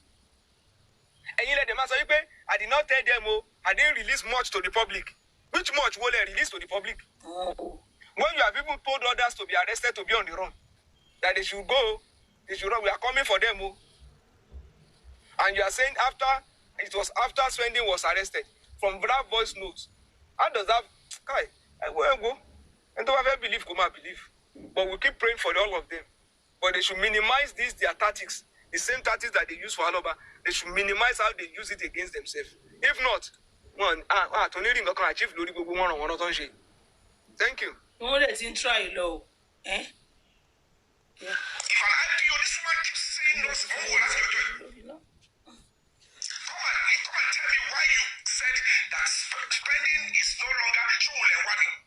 Ẹ̀yin lẹ́dẹ̀ máa sọ wípé I did not tell them I didn't release much to the public. Which much will they release to the public? When you have even told others to be arrested to be on the run, that they should go, they should run, we are coming for them. And you are saying it was after Spending was arrested from that voice notes. How does that I go? And don't have believe, come and believe. But we keep praying for all of them. But they should minimize their tactics. The same tactics that they use for aloba, they should minimize how they use it against themselves. If not, tó ní rí nǹkan kan achieve lórí gbogbo wọn ràn wọn tó ń ṣe. Thank you. Wọ́n lè ti ń try lọ. If an IPO, this man keeps saying no, come and tell me why you said that spending is no longer showing and running.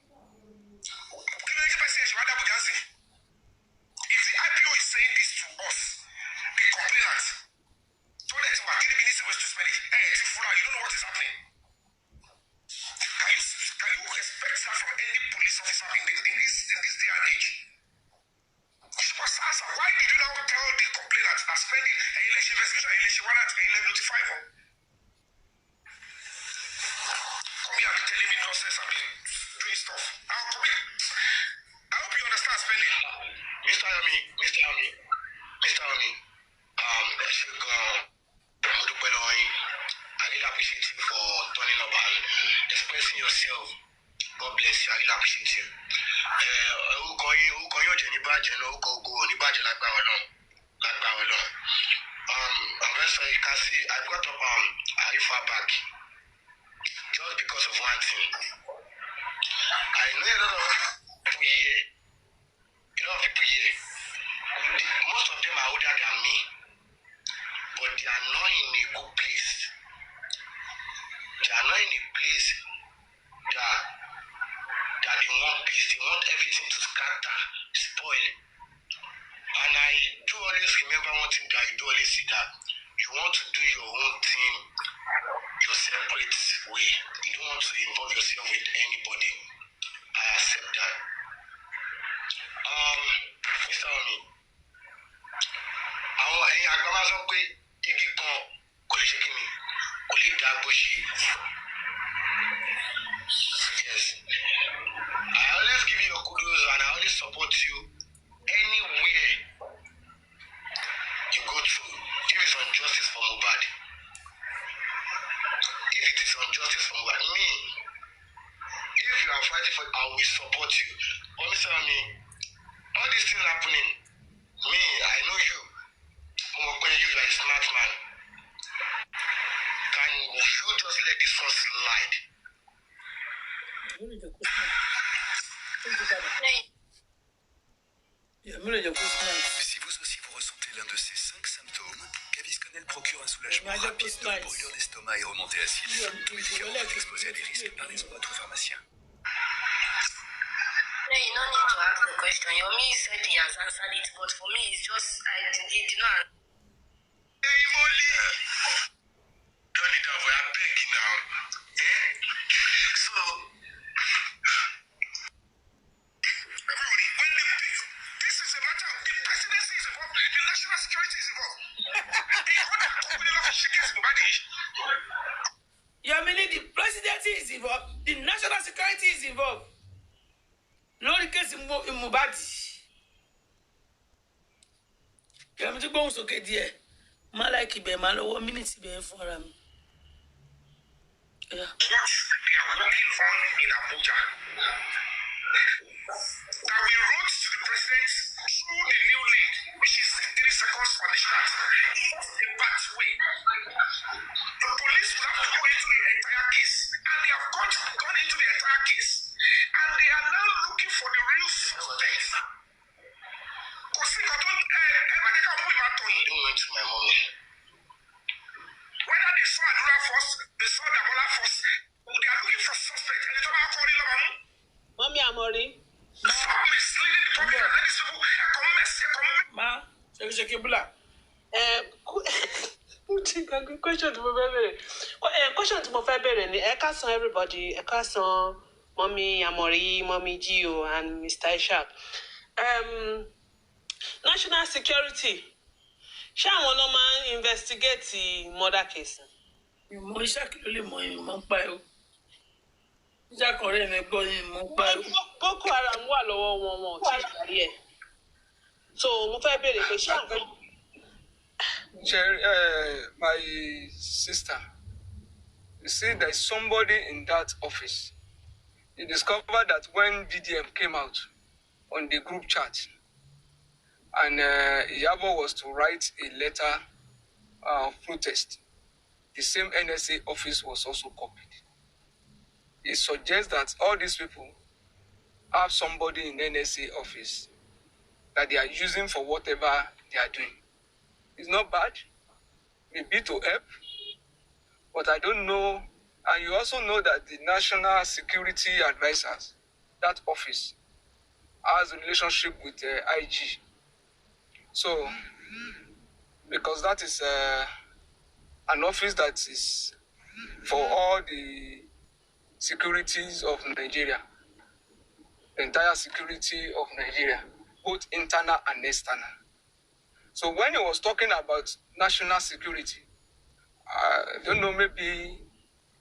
If the IPO is saying this to us, the complainants, told them to give me this ways to spend it. Hey, you don't know what is happening. Can you expect that from any police officer in this day and age? You must answer, why did you now tell the complainants that spending an election investigation, election warrant, and notify them? Come here and telling me nonsense and doing stuff. I hope you understand spending. Mr. Yomi, I really appreciate you for turning up and expressing yourself. God bless you. I really appreciate you. I'm very sorry. You can see I got up Arifa back just because of one thing. I know a lot of people here. Most of them are older than me, but they are not in a good place. They are not in a place that they want peace. They want everything to scatter, spoil. And I do always one thing that I do always see that you want to do your own thing your separate way. You don't want to involve yourself with anybody. I accept that. Mr. Omi, àwọn ẹ̀yin àgbà máa sọ pé igi kan kò lè ṣe kí ni kò lè dá bó ṣe. Yes. I always give you your kudos and I always support you anywhere you go to. If it's on justice for Mohbad, if it is on justice for Mohbad, me, if you are fighting for it, I will support you. But Mr. Omi, all these things happening, me, I know you. You are a smart man. Can you just let this one slide? Si vous aussi vous ressentez l'un de ces 5 symptômes, Gaviscon procure un soulagement rapide de brûlure d'estomac et remontée acide. Tous médicaments sont exposés à des risques. Parlez-en à votre pharmacien. No, you don't need to ask the question. Yomi said he has answered it, but for me, it's just, I did not. Hey, Molly! Don't need to avoid begging now. So, this is a matter of the presidency is involved, the national security is involved. Yamini, the presidency is involved, the national security is involved. Lórí kéèsì Mohbad. Yàmi tí gbóhùn sókè díẹ̀. Má láìkì bẹ́ẹ̀ máa lọ́wọ́ mínítì bẹ́ẹ̀ fún ara mi. What they are working on in Abuja. That we wrote to the president through the new lead, which is 3 seconds on the shot. It's a pathway. The police will have to go into the entire case, and they have gone into the entire case, and they are now looking for the real suspects. Don't went to my mommy. Whether they saw Adura first, they saw Damola first, they are looking for suspects. And you talk about calling them. Mommy Amori. Stop misleading the public and let these people come mess. Ma, ṣe kébùlà. Question tí mo fẹ́ bẹ̀rẹ̀. Question tí mo fẹ́ bẹ̀rẹ̀ ni ẹ ká san everybody, ẹ ká san Mommy Amori, Mommy Gio, and Mr. Ishaq. National security. Ṣé àwọn náà máa ń investigate murder case? Ìmọ̀ Ishaq ló lè mọ ìmọ̀ ń pa ẹ̀ o. Ishaq ọ̀rẹ́ mi gbọ́ ìmọ̀ ń pa ẹ̀ o. Boko Haram wà lọ́wọ́ wọn tí ìparí ẹ̀. So mo fẹ́ bẹ̀rẹ̀ pé ṣé àwọn. My sister, you see, there's somebody in that office. You discovered that when VDM came out on the group chat, and Iyabo was to write a letter of protest, the same NSA office was also copied. It suggests that all these people have somebody in NSA office that they are using for whatever they are doing. It's not bad, maybe to help, but I don't know. And you also know that the National Security Advisors, that office, has a relationship with IG. So, because that is an office that is for all the securities of Nigeria, the entire security of Nigeria, both internal and external. So when he was talking about national security, I don't know, maybe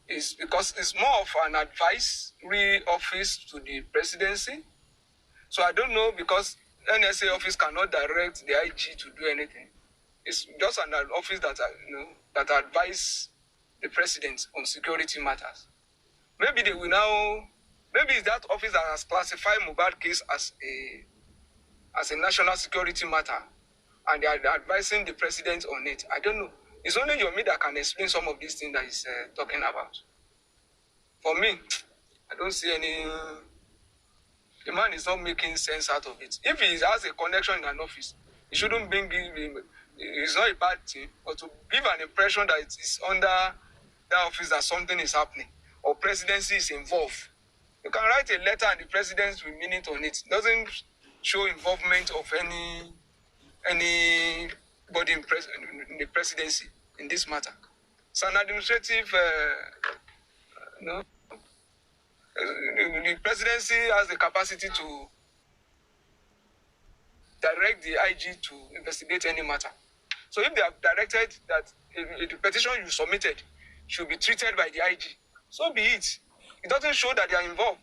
it's because it's more of an advisory office to the presidency. So I don't know, because NSA office cannot direct the IG to do anything. It's just an office that that advise the president on security matters. Maybe they will now. Maybe it's that office that has classified Mohbad case as a national security matter, and they are advising the president on it. I don't know. It's only Yomi that can explain some of these things that he's talking about. For me, I don't see any. The man is not making sense out of it. If he has a connection in an office, he shouldn't bring him. It's not a bad thing, but to give an impression that it is under that office that something is happening or presidency is involved. You can write a letter and the president will mean it on it. It doesn't show involvement of any body in the presidency in this matter. It's an administrative, the presidency has the capacity to direct the IG to investigate any matter. So if they have directed that the petition you submitted should be treated by the IG, so be it. It doesn't show that they are involved.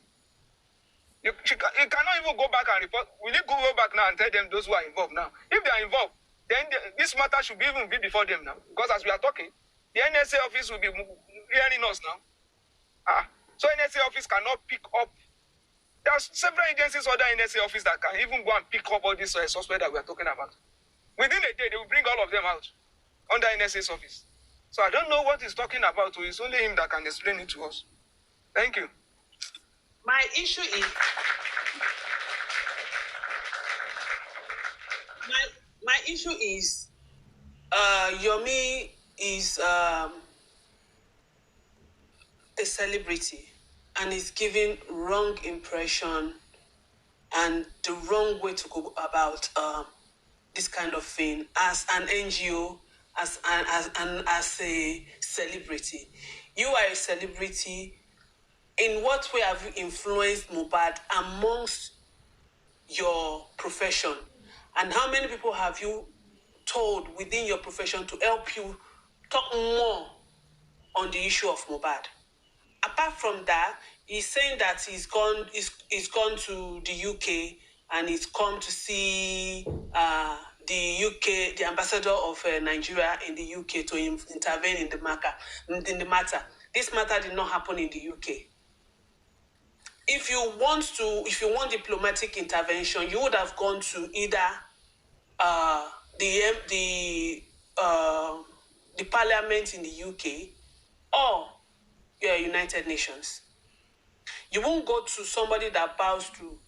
You cannot even go back and report. Will you go back now and tell them those who are involved now? If they are involved, then this matter should even be before them now. Because as we are talking, the NSA office will be hearing us now. So NSA office cannot pick up. There are several agencies other NSA office that can even go and pick up all these suspects that we are talking about. Within a day, they will bring all of them out under NSA's office. So I don't know what he's talking about. So it's only him that can explain it to us. Thank you. My issue is Yomi is a celebrity and is giving wrong impression and the wrong way to go about this kind of thing as an NGO, as a celebrity. You are a celebrity. In what way have you influenced Mohbad amongst your profession? And how many people have you told within your profession to help you talk more on the issue of Mohbad? Apart from that, he's saying that he's gone to the UK and he's come to see the ambassador of Nigeria in the UK to intervene in the matter. This matter did not happen in the UK. If you want diplomatic intervention, you would have gone to either the parliament in the UK or United Nations. You won't go to somebody that bows to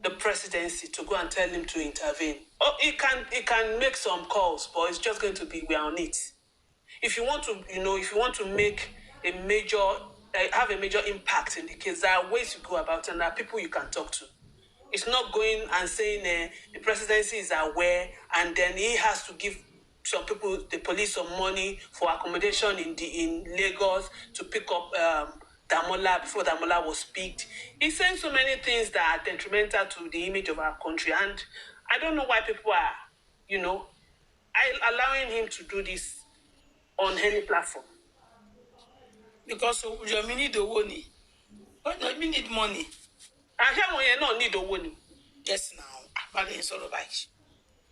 the presidency to go and tell him to intervene. Or he can make some calls, but it's just going to be we're on it. If you want to make a major have a major impact in the case, there are ways you go about it and there are people you can talk to. It's not going and saying the presidency is aware and then he has to give some people, the police, some money for accommodation in Lagos to pick up Damola before Damola was picked. He's saying so many things that are detrimental to the image of our country, and I don't know why people are, allowing him to do this on any platform. Because you need the money. But we need money. I hear when you not need the money. Yes, now. But it's all about.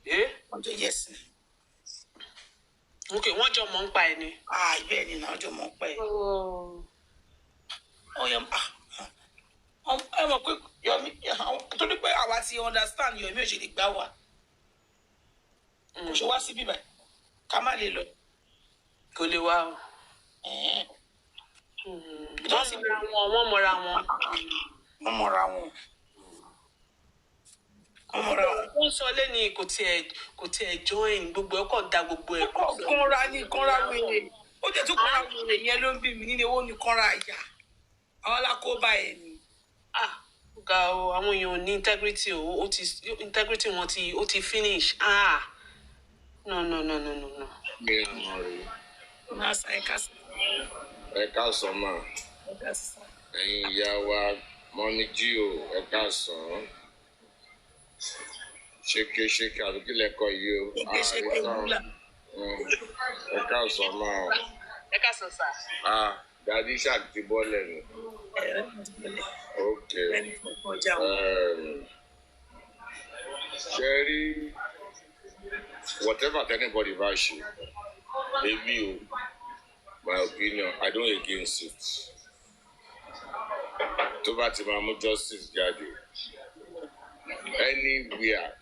Yeah? Yes. Okay, what your monk by any? I bet you know your monk by. Oh, yeah. I'm a quick. To the point I want to understand your music. Bawa. So what's the people? Kamalilo. Kuliwa. One more round. Wọ́n sọ lẹ́ni kò tiẹ̀ join gbogbo ẹ̀kọ́ da gbogbo ẹ̀. Kọ́ra wèrè. Ó jẹ́ tó kọ́ra wèrè yẹn ló ń bí mi nínú owó ní kọ́ra àyà. Àwọn alákóbá ẹ̀ ni. Ga o, àwọn èèyàn ní integrity o, integrity wọn ti finish. No. Mi ò mọ̀ rí. Nasa ẹ̀ka sọ. Ẹ̀ka sọ máa. Ẹ̀yin ìyá wa mọ́mí jí o, ẹ̀ka sàn. Ṣéke àdúgbò lẹ́kọ̀ọ́ yìí o. Ṣéke wúlà. Ẹ̀ka sàn máa o. Ẹ̀ka sàn sà. Dadi Shark ti bọ́ lẹ́nu. Ok. Sherry, whatever anybody bá ṣe, èmi o, my opinion, I don't against it. Tó bá ti máa mú justice jáde, anywhere,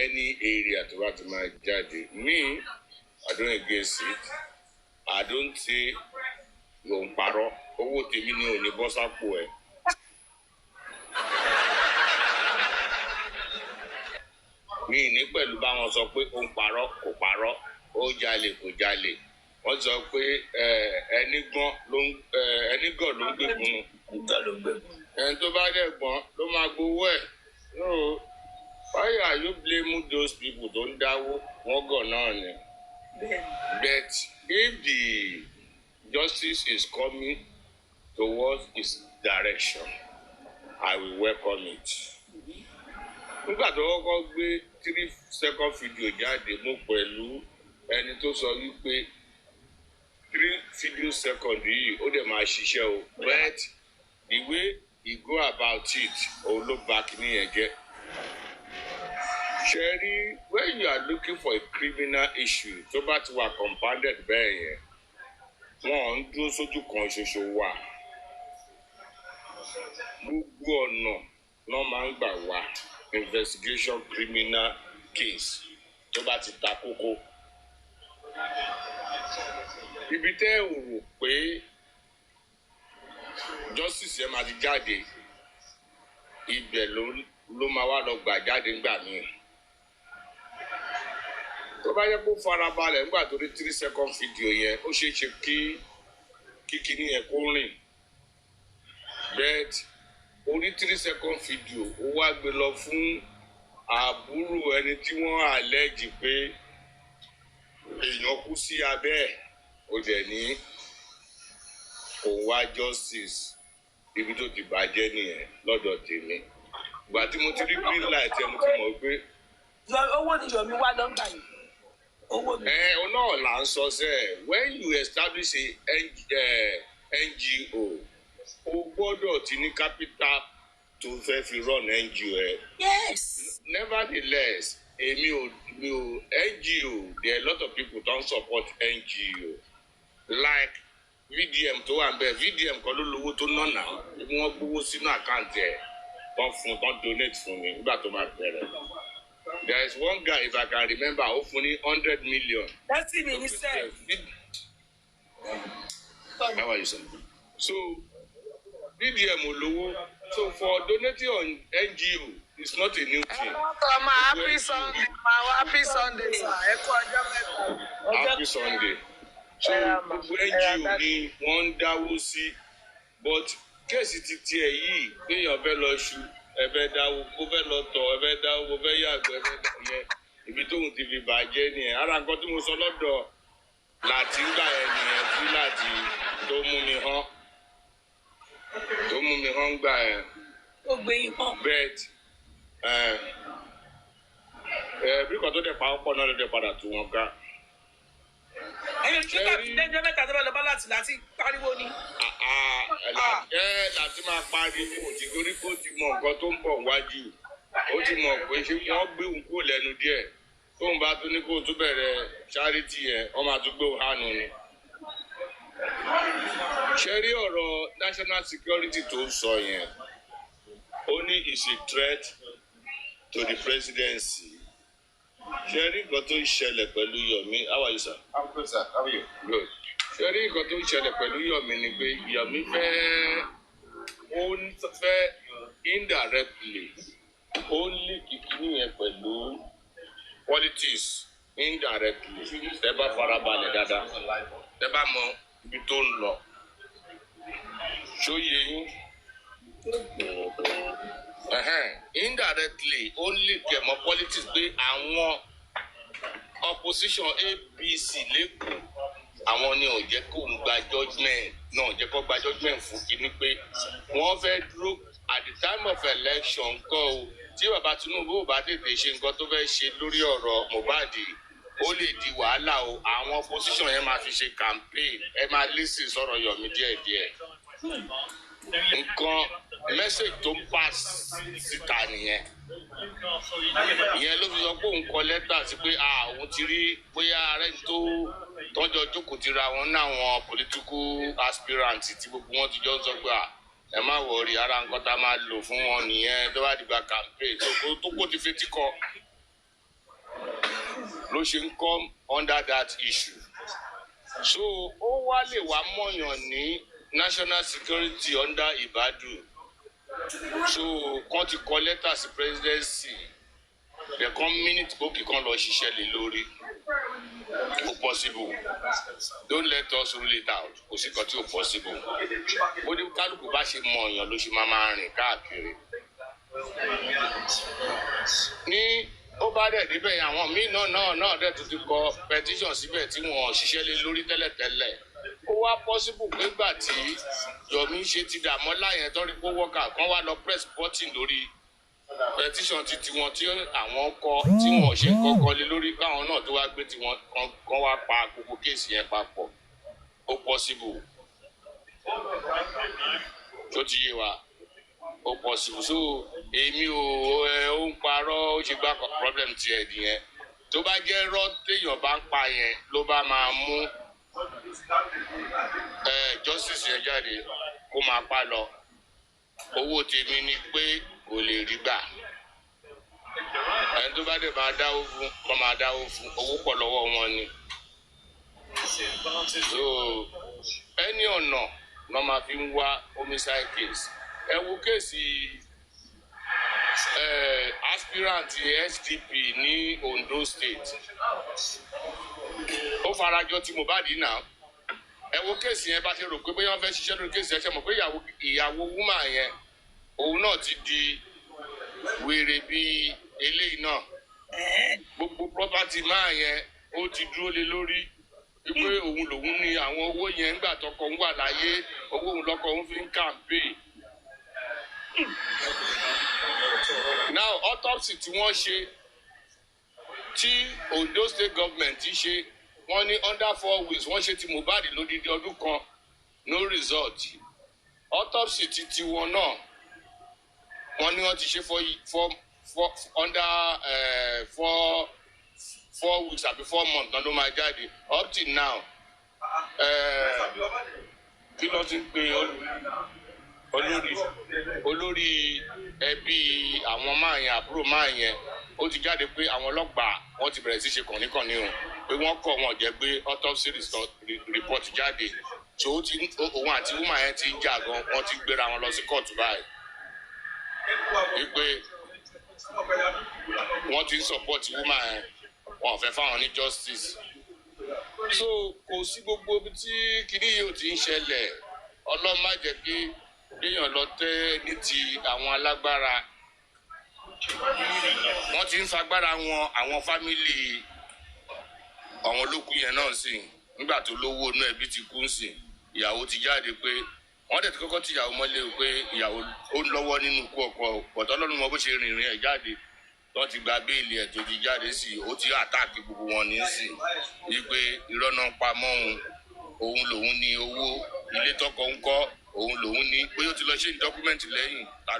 any area tó bá ti máa jáde, me, I don't against it. I don't say ló ń parọ́, owó tèmi ni ò ní bọ́ sápò ẹ̀. Mi ní pẹ̀lú báwọn sọ pé ó ń parọ́ kò parọ́, ó jalè kò jalè. Wọ́n sọ pé ẹni gàn ló ń gbégun. Ẹni tó bá dẹ̀ gbọ́n ló máa gbowó ẹ̀. Why are you blaming those people? Don't that won't go on? But if the justice is coming towards its direction, I will welcome it. Nígbà tó kọ́kọ́ gbé 3-second video jáde mú pẹ̀lú ẹni tó sọ wípé 3 video second yìí ó dẹ̀ máa ṣiṣẹ́ o. But the way he go about it, òun ló bà kíní yẹn jẹ́. Sherry, when you are looking for a criminal issue, tó bá ti wà compounded bẹ́ẹ̀ yẹn, wọ́n ń dúró sójú kan ṣoṣo wà. Gbogbo ọ̀nà ló máa ń gbà wá investigation criminal case tó bá ti ta kókó. Ibi tẹ́ ò rò pé justice yẹn máa ti jáde, ibẹ̀ ló máa wá lọ gbà jáde ńgbà míì. Tó bá yẹ kó farabalẹ̀ nígbà tó rí 3-second video yẹn, ó ṣeé ṣe kí kíní yẹn kó rìn. But orí 3-second video ó wá gbé lọ fún àbúrò ẹni tí wọ́n allege pé èèyàn kú sí abẹ́ ẹ̀, ó dẹ̀ ní kò wá justice. Ibi tó ti bàjẹ́ nìyẹn lọ́dọ̀ tèmi. Ìgbà tí mo ti rí green light ẹ̀ mo ti mọ̀ pé owó ni Yomi wá lọ́gbà yìí. Náà là ń sọ sẹ́, when you establish a NGO, o gbọ́dọ̀ ti ní capital tó fẹ́ fi run NGO ẹ̀. Yes. Nevertheless, NGO, there are a lot of people don't support NGO. Like VDM tó wà ń bẹ̀, VDM kan ló lówó tó ná náà, wọ́n gbówó sínú àkáǹtì ẹ̀, tán donate fún mi nígbà tó máa bẹ̀rẹ̀. There is one guy, if I can remember, ó fún ní 100 million. That's him in himself. How are you, sir? So, VDM olówó. So for donating on NGO, it's not a new thing. Happy Sunday, happy Sunday, sir. Happy Sunday. So gbogbo NGO ni wọ́n ń dáwó sí, but kéèsì ti tiẹ̀ yìí kéèyàn fẹ́ lọ ṣu, ẹ̀fẹ́ dáwó, ó fẹ́ lọ tọ̀, ẹ̀fẹ́ dáwó, ó fẹ́ yàgbẹ́, ẹ̀fẹ́ dáwó yẹn, ibi tóun ti fi bàjẹ́ nìyẹn. Ara nǹkan tí mo sọ lọ́dọ̀ láti ń gbà yẹn nìyẹn tí láti tó mú mi hàn gbà yẹn. Ó gbé yín hàn. Bet bí kan tó dẹ̀ pa ọ̀pọ̀ náà ló dẹ̀ padà tú wọn ká. Ẹ̀yin ṣé káàkiri lẹ́jọ́ mẹ́ta tó bá lọ bá láti pariwo ni. Láti máa pariwo tí torí kó ti mọ nǹkan tó ń bọ̀ wájú. Ó ti mọ̀ pé ṣé wọ́n gbé òun kúrò lẹ́nu díẹ̀. Tóun bá tún ní kó tún bẹ̀rẹ̀ charity yẹn, wọ́n máa tún gbé òun hánu ni. Ṣé rí ọ̀rọ̀ national security tó ń sọ yẹn? Ó ní is a threat to the presidency. Ṣé rí nǹkan tó ń ṣẹlẹ̀ pẹ̀lú Yomi? How are you, sir? I'm good, sir. How are you? Good. Ṣé rí nǹkan tó ń ṣẹlẹ̀ pẹ̀lú Yomi ni pé Yomi fẹ́ indirectly ó lé kíkíní yẹn pẹ̀lú politics indirectly. Tẹ́ bá farabalẹ̀ dáadáa, tẹ́ bá mọ ibi tó ń lọ. Ṣó yé yín? Indirectly ó lè kẹ̀mọ́ politics pé àwọn opposition APC lẹ́kọ̀ọ́ àwọn ni ò jẹ́ kó ń gba judgement náà jẹ́ kó gba judgement fún kíní pé wọ́n fẹ́ dúró at the time of election kọ́ o tí bàbá Tinubu ò bá tètè ṣe nǹkan tó fẹ́ ṣe lórí ọ̀rọ̀ Mohbad ó lè di wàhálà o àwọn opposition yẹn máa fi ṣe campaign ẹ máa listen sọ̀rọ̀ Yomi díẹ̀díẹ̀ nǹkan message tó ń pass síta nìyẹn ìyẹn ló fi sọ pé òun kọ lẹ́tà sí pé òun ti rí bóyá ààrẹ tó tọ́jọ́ jókòó ti ra wọn náà wọn political aspirant tí gbogbo wọn ti jọ ń sọ pé ẹ má wọrí ara nǹkan tá a máa lò fún wọn nìyẹn tó bá dìgbà campaign tó kó ti fetí kọ ló ṣe ń come under that issue so ó wá lè wá mọ̀yàn ní national security under Ibadu so kàn ti kọ lẹ́tà sí presidency the minute bókì kan lọ ṣiṣẹ́ lé lórí kò possible don't let us rule it out kò sí kan tí ò possible ó ní kálukú bá ṣe mọ̀yàn ló ṣe máa rìn káàkiri ní ó bá dẹ̀ débẹ̀ àwọn míì náà dẹ̀ tún ti kọ petition síbẹ̀ tí wọ́n ṣiṣẹ́ lé lórí tẹ́lẹ̀tẹ́lẹ̀ ó wá possible pé gbà tí Yomi ṣe ti Dàmọ́lá yẹn tó rí pé wọ́kà kan wá lọ press button lórí petition ti tiwọn tí àwọn kọ tí wọ́n ṣe kọ́kọ́ lé lórí káwọn náà tó wá gbé tiwọn kan wá pa gbogbo kéèsì yẹn papọ̀ ó possible tó ti yé wa ó possible so èmi ó ń parọ́ ó ṣe gbá problem tiẹ̀ nìyẹn tó bá jẹ́ rọ́ téèyàn bá ń pa yẹn ló bá máa mú justice yẹn jáde kó máa pa lọ owó tèmi ni pé kò lè rí gbà ẹni tó bá dẹ̀ máa dáwó fún kó máa dáwó fún owó pọ̀ lọ́wọ́ wọn ni so ẹni ọ̀nà lọ́ máa fi ń wá homicide case ẹ wo kéèsì aspirant SDP ní Ondo State ó farajọ tí Mohbad náà ẹ wo kéèsì yẹn bá ṣe rò pé bóyá wọ́n fẹ́ ṣiṣẹ́ lórí kéèsì yẹn ṣe mọ̀ pé ìyàwó woman yẹn òun náà ti di wèrè bíi eléyìí náà gbogbo property máa yẹn ó ti dúró lé lórí wípé òun lòun ní àwọn owó yẹn nígbà tọkọ ń wà láyé owó òun lọkọ òun fi ń campaign. Now autopsy tí wọ́n ṣe tí Ondo State government ti ṣe wọ́n ní under 4 weeks wọ́n ṣe ti Mohbad lódidi ọdún kan no result autopsy ti tiwọn náà wọ́n ní wọ́n ti ṣe under 4 weeks àbí 4 months náà ló máa jáde up till now kí ló ti ń pè olórí ẹbí àwọn máa yẹn àbúrò máa yẹn ó ti jáde pé àwọn ọlọ́pàá wọ́n ti bẹ̀rẹ̀ sí ṣe kànníkànní o pé wọ́n kọ̀ wọ́n jẹ́ pé autopsy report jáde tí òun àti woman yẹn ti ń jà gan wọ́n ti gbéra wọn lọ sí kóòtù báyìí wípé wọ́n ti ń support woman yẹn wọn ò fẹ́ fáwọn ní justice so kò sí gbogbo ibi tí kinní yìí ò ti ń ṣẹlẹ̀ ọlọ́run má jẹ́ kí èèyàn lọ tẹ́ ní ti àwọn alágbára wọ́n ti ń fagbára wọn àwọn fámìlì àwọn olókùn yẹn náà sì nígbà tó lówó inú ẹbí ti kú sí ìyàwó ti jáde pé wọ́n dẹ̀ ti kọ́kọ́ ti ìyàwó mọ́lé pé ìyàwó ó ń lọ́wọ́ nínú ikú ọkọ pọ̀tọ́ lọ́nu mọ bó ṣe rìnrìn ẹ̀ jáde wọ́n ti gba béèlì ẹ̀ tó ti jáde sí ó ti àtáàkì gbogbo wọn ní sí wípé irọ́ náà pa mọ́ òun lòun ní owó ilé tọkọ ń kọ́ òun lòun ní pé ó ti lọ ṣe ní dọ́kúmẹ́ǹtì lẹ́yìn ta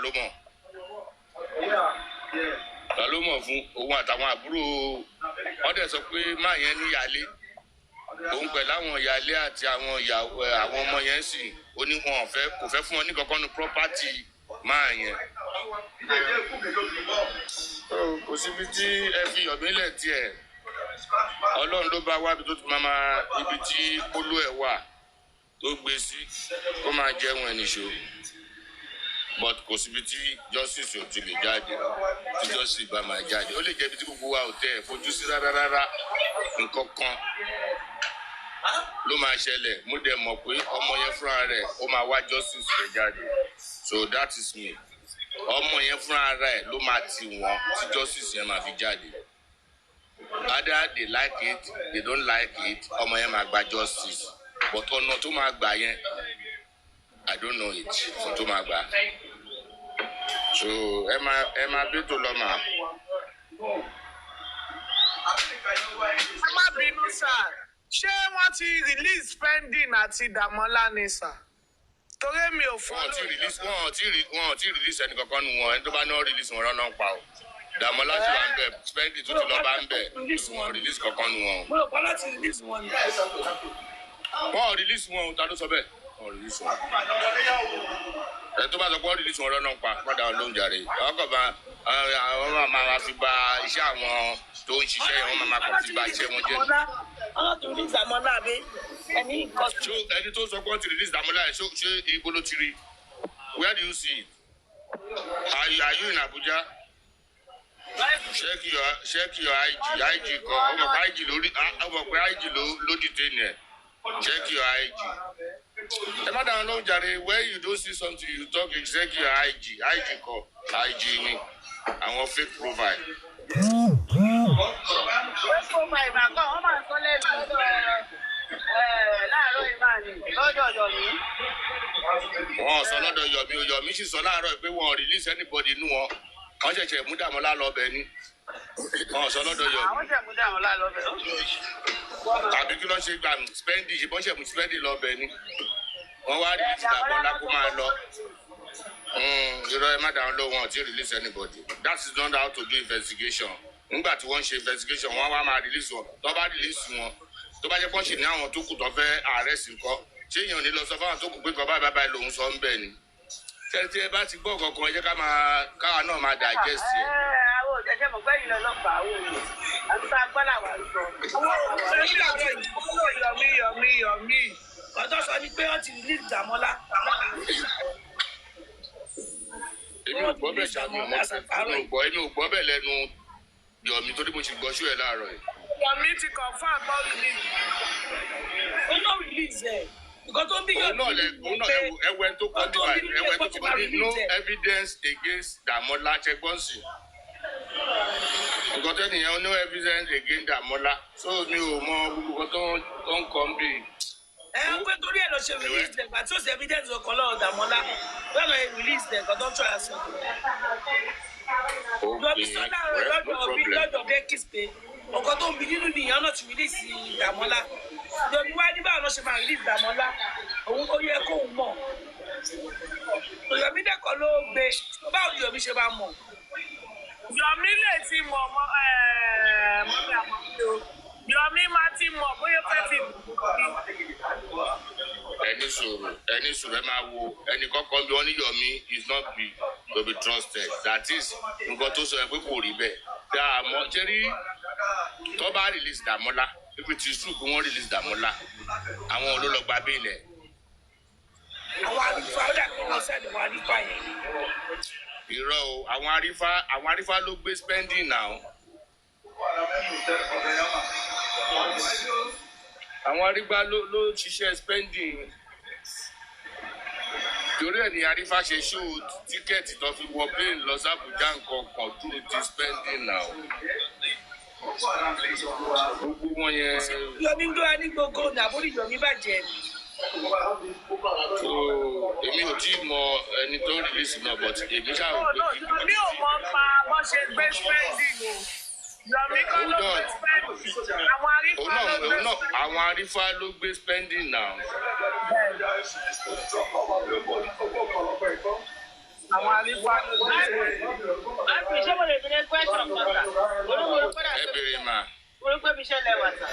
ló mọ̀ fún òun àtàwọn àbúrò wọ́n dẹ̀ sọ pé máa yẹn níyàlé òun pẹ̀lú àwọn ìyàlé àti àwọn ọmọ yẹn sì ó ní wọn kò fẹ́ fún wọn ní kankan ní property máa yẹn. kò síbi tí ẹ fi Yomi lẹ̀ tiẹ̀ Ọlọ́run ló bá wá ibi tó ti máa ibi tí polo ẹ̀ wà tó gbé sí kó máa jẹun ẹ̀ nìṣó but kò síbi tí justice ò ti lè jáde tí justice bá máa jáde ó lè jẹ́ ibi tí gbogbo wa ò tẹ̀ ẹ̀ fojú sí rárá nǹkan kan ló máa ṣẹlẹ̀ mo dẹ̀ mọ̀ pé ọmọ yẹn fúnra rẹ̀ ó máa wá justice rẹ̀ jáde so that is me ọmọ yẹn fúnra rẹ̀ ló máa tì wọ́n tí justice yẹn máa fi jáde either they like it they don't like it ọmọ yẹn máa gba justice but ọ̀nà tó máa gbà yẹn I don't know it ọ̀nà tó máa gbà so ẹ máa bí tó lọ mà. ẹ má bínú sáà ṣé wọ́n ti release pending àti Dàmọ́lá ni sà torí mi ò fọ́ lórí wọn ò tí release ẹnì kankan nu wọn ẹni tó bá náà release wọn rán pa o Dàmọ́lá ti wà ń bẹ pending tó ti lọ bá ń bẹ wọn release kankan nu wọn. mo rò pé láti release wọn ni. wọn ò release wọn o ta ló sọ bẹ́ẹ̀ wọn ò release wọn. ẹ tó bá sọ pé wọn release wọn rán pa padà wọn ló ń jàre ọkọ̀ bá àwọn máa fi ba iṣẹ́ àwọn tó ń ṣiṣẹ́ yẹn wọ́n máa kàn fi ba iṣẹ́ wọn jẹ́. ọlọ́tún ní Dàmọ́lá àbí ẹni nǹkan. ẹni tó sọ pé wọ́n ti release Dàmọ́lá yẹn ṣé ibo ló ti rí where do you see it are you in Abuja check your IG kan ọmọ pé IG ló detain ẹ check your IG Another no jare, where you don't see something, you talk exactly IG call, IG ni, àwọn fake profile. Fake profile máa kọ́, wọ́n máa ń sọ lẹ́nu láàárọ̀ ìmáàní lọ́dọ̀ Yomi. Wọ́n sọ lọ́dọ̀ Yomi sì sọ láàárọ̀ pé wọ́n release anybody inú wọn. Wọ́n ṣẹ̀ṣẹ̀ mú Dàmọ́lá lọ́bẹ̀ ni. Wọ́n sọ lọ́dọ̀ Yomi. Àwọn ṣẹ̀ mú Dàmọ́lá lọ́bẹ̀. Tàbí kí ló ṣe gbà spending ṣùgbọ́n ṣẹ̀ mú spending lọ́bẹ̀ ni. Wọ́n wá release Dàmọ́lá kó máa lọ. Irọ́ ẹ má dáhùn lọ wọn ti release anybody. That is not how to do investigation. Nígbà tí wọ́n ṣe investigation wọ́n wá máa release wọn. Tó bá release wọn, tó bá jẹ́ pọ́n ṣì ní àwọn tó kù tó fẹ́ arrest nǹkan. Ṣé èèyàn ní lọ sọ fáwọn tó kù pé kọ́ báyìí lòun sọ ń bẹ̀ ni? Tẹ́tí ẹ bá ti gbọ́ kankan ẹ jẹ́ káwa náà máa digest ẹ̀. Àwọn òjẹ́jẹ́ mọ̀ gbẹ́yìn lọ́lọ́pàá àwọn òye. Àti tá a gbọ́ làwọn àrùsọ. Yomi. Ọjọ́ sọ ni pé wọ́n ti release Dàmọ́lá. Èmi ò gbọ́ bẹ́ẹ̀ ṣáà mi ò gbọ́ bẹ́ẹ̀ lẹ́nu Yomi torí mo ti gbọ́ ṣú ẹ̀ láàárọ̀ yìí. Yomi ti confirm about release. Ó náà release ẹ̀. Nǹkan tó ń bí Yomi ẹwẹ́ tó kọ́ nípa ẹwẹ́ tó kọ́ ní no evidence against Dàmọ́lá ṣẹgbọ́nsì. Nǹkan tó nìyẹn no evidence against Dàmọ́lá so mi ò mọ gbogbo tó ń kọ́ ń bì. Ẹ ń pẹ́ torí ẹ̀ lọ ṣe release ẹ̀ gbà tí ó ṣe evidence ọkọ̀ lọ́wọ́ Dàmọ́lá lọ́nà ẹ̀ release ẹ̀ nǹkan tó ń tọ́ ẹ̀ sọ. Yomi sọ láàárọ̀ lọ́dọ̀ Bẹ́kìs pé ọkọ̀ tó ń bi nínú nìyẹn náà ti release Dàmọ́lá. Yomi wá ní báwo ló ṣe máa release Dàmọ́lá òun ó yẹ kóun mọ̀. Yomi dẹ́kọ̀ ló gbé báwo ni Yomi ṣe máa mọ̀. Yomi lè ti mọ̀ mọ́mí àmọ́mí o. Yomi máa ti mọ̀ bóyá fẹ́ fi ẹni sùúrù ẹ máa wo ẹni kọ́kọ́ bí wọ́n ní Yomi is not be to be trusted that is nǹkan tó sọ ẹ pé kò rí bẹ́ẹ̀ Dàmọ́ jẹ́rí tó bá release Dàmọ́lá if it is true pé wọ́n release Dàmọ́lá àwọn olólùgbà bílẹ̀. Àwọn àrífà ó dàbí wọn sẹ́ni wọn àrífà yẹn. Irọ́ o àwọn àrífà ló gbé spending now. Àwọn arígbá ló ṣiṣẹ́ spending torí ẹ̀ ní arífà ṣe ṣó tíkẹ́ẹ̀tì tó fi wọ plane lọ sábùjá nǹkan kan dúró ti spending now. Gbogbo wọn yẹn. Yomi ń dúró ní gbogbo nàbórí Yomi bàjẹ́ ni. So èmi ò tí mọ ẹni tó release náà but èmi ṣáà ń gbé. Yomi ò mọ pa bó ṣe gbé spending o. Yomi kọ́ ló gbé spending. Àwọn arífà ló gbé spending now. Àwọn àrífà ló gbé spending. Àti ìṣe mo lè fi ní question kọ́ta. Ẹ bèrè mà. Orúkọ mi ṣẹlẹ̀ wà sá.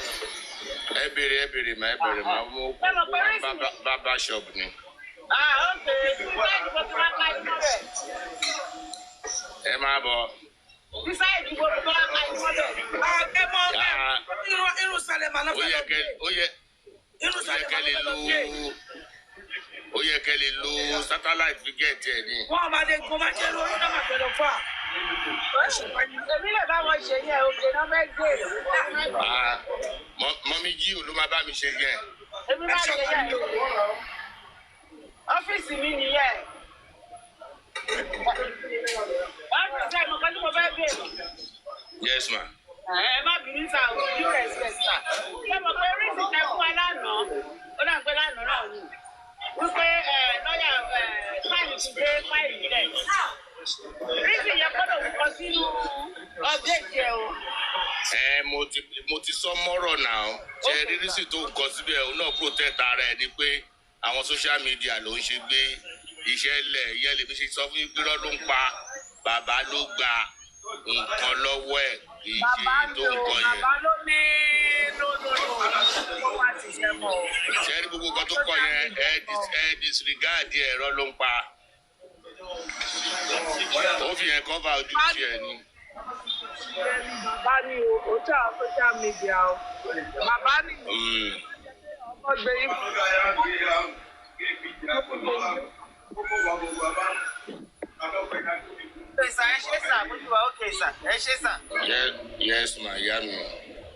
Ẹ bèrè mà mo bàbá shop ni. Ok, sísáì ìdìbò tó máa ka inú rẹ̀. Ẹ máa bọ̀. Sísáì ìdìbò tó máa ka inú rẹ̀. Ẹ mọ irun sálẹ̀ màá lọ́fẹ̀ẹ́ lọ gbé. Irun sálẹ̀ màá lọ́fẹ̀ẹ́ lọ gbé. Ó yẹ kẹ́ lè lo satellite fi gẹ̀ẹ́tì ẹ̀ ní. Wọ́n máa dé gun máa jẹ́ lórí náà máa gbẹ̀dọ̀ fà. Èmi lè bá wọn ṣe yẹn òkè náà fẹ́ gbé. Mọ́mí jí ò ló máa bá mi ṣe yẹn. Èmi máa ṣe yẹn. Ọ́fíìsì mi nìyẹn. Ọ́fíìsì ẹ̀ mọ̀kàn tí mo fẹ́ gbé. Yes ma. Ẹ má bínú sá o, you respect sá. Ṣé mo pé rí ìsìnkẹ́ fún wa lánàá? Ó dà pé lánàá náà ni. Wípé lọ́yà fáìlì ti dé fáìlì rẹ̀. Rísì yẹn gbọ́dọ̀ wúkọ sínú ọ̀bẹ́ẹ̀tì ẹ̀ o. Mo ti sọ mọ́rọ̀ náà. Ṣé rírísì tó ń kọ síbẹ̀ òun náà protect ara ẹ̀ ni pé àwọn social media ló ń ṣe gbé iṣẹ́ lẹ̀ ìyẹn lèmi ṣe sọ fún ìgbéró ló ń pa bàbá ló gba nǹkan lọ́wọ́ ẹ̀ kì í ṣe tó nǹkan yẹn. Bàbá ló ní ló wá ti ṣe mọ́. Ṣé rí gbogbo nǹkan tó kọ yẹn ẹ disregard ẹ̀rọ ló ń pa. Ó fi yẹn cover ojú tiẹ̀ ni. Bàbá ni o jà social media o. Bàbá ni ọmọ gbé yín. Ẹ ṣe sà, mo ti wà ókè sà, ẹ ṣe sà. Yes ma, ìyá mi.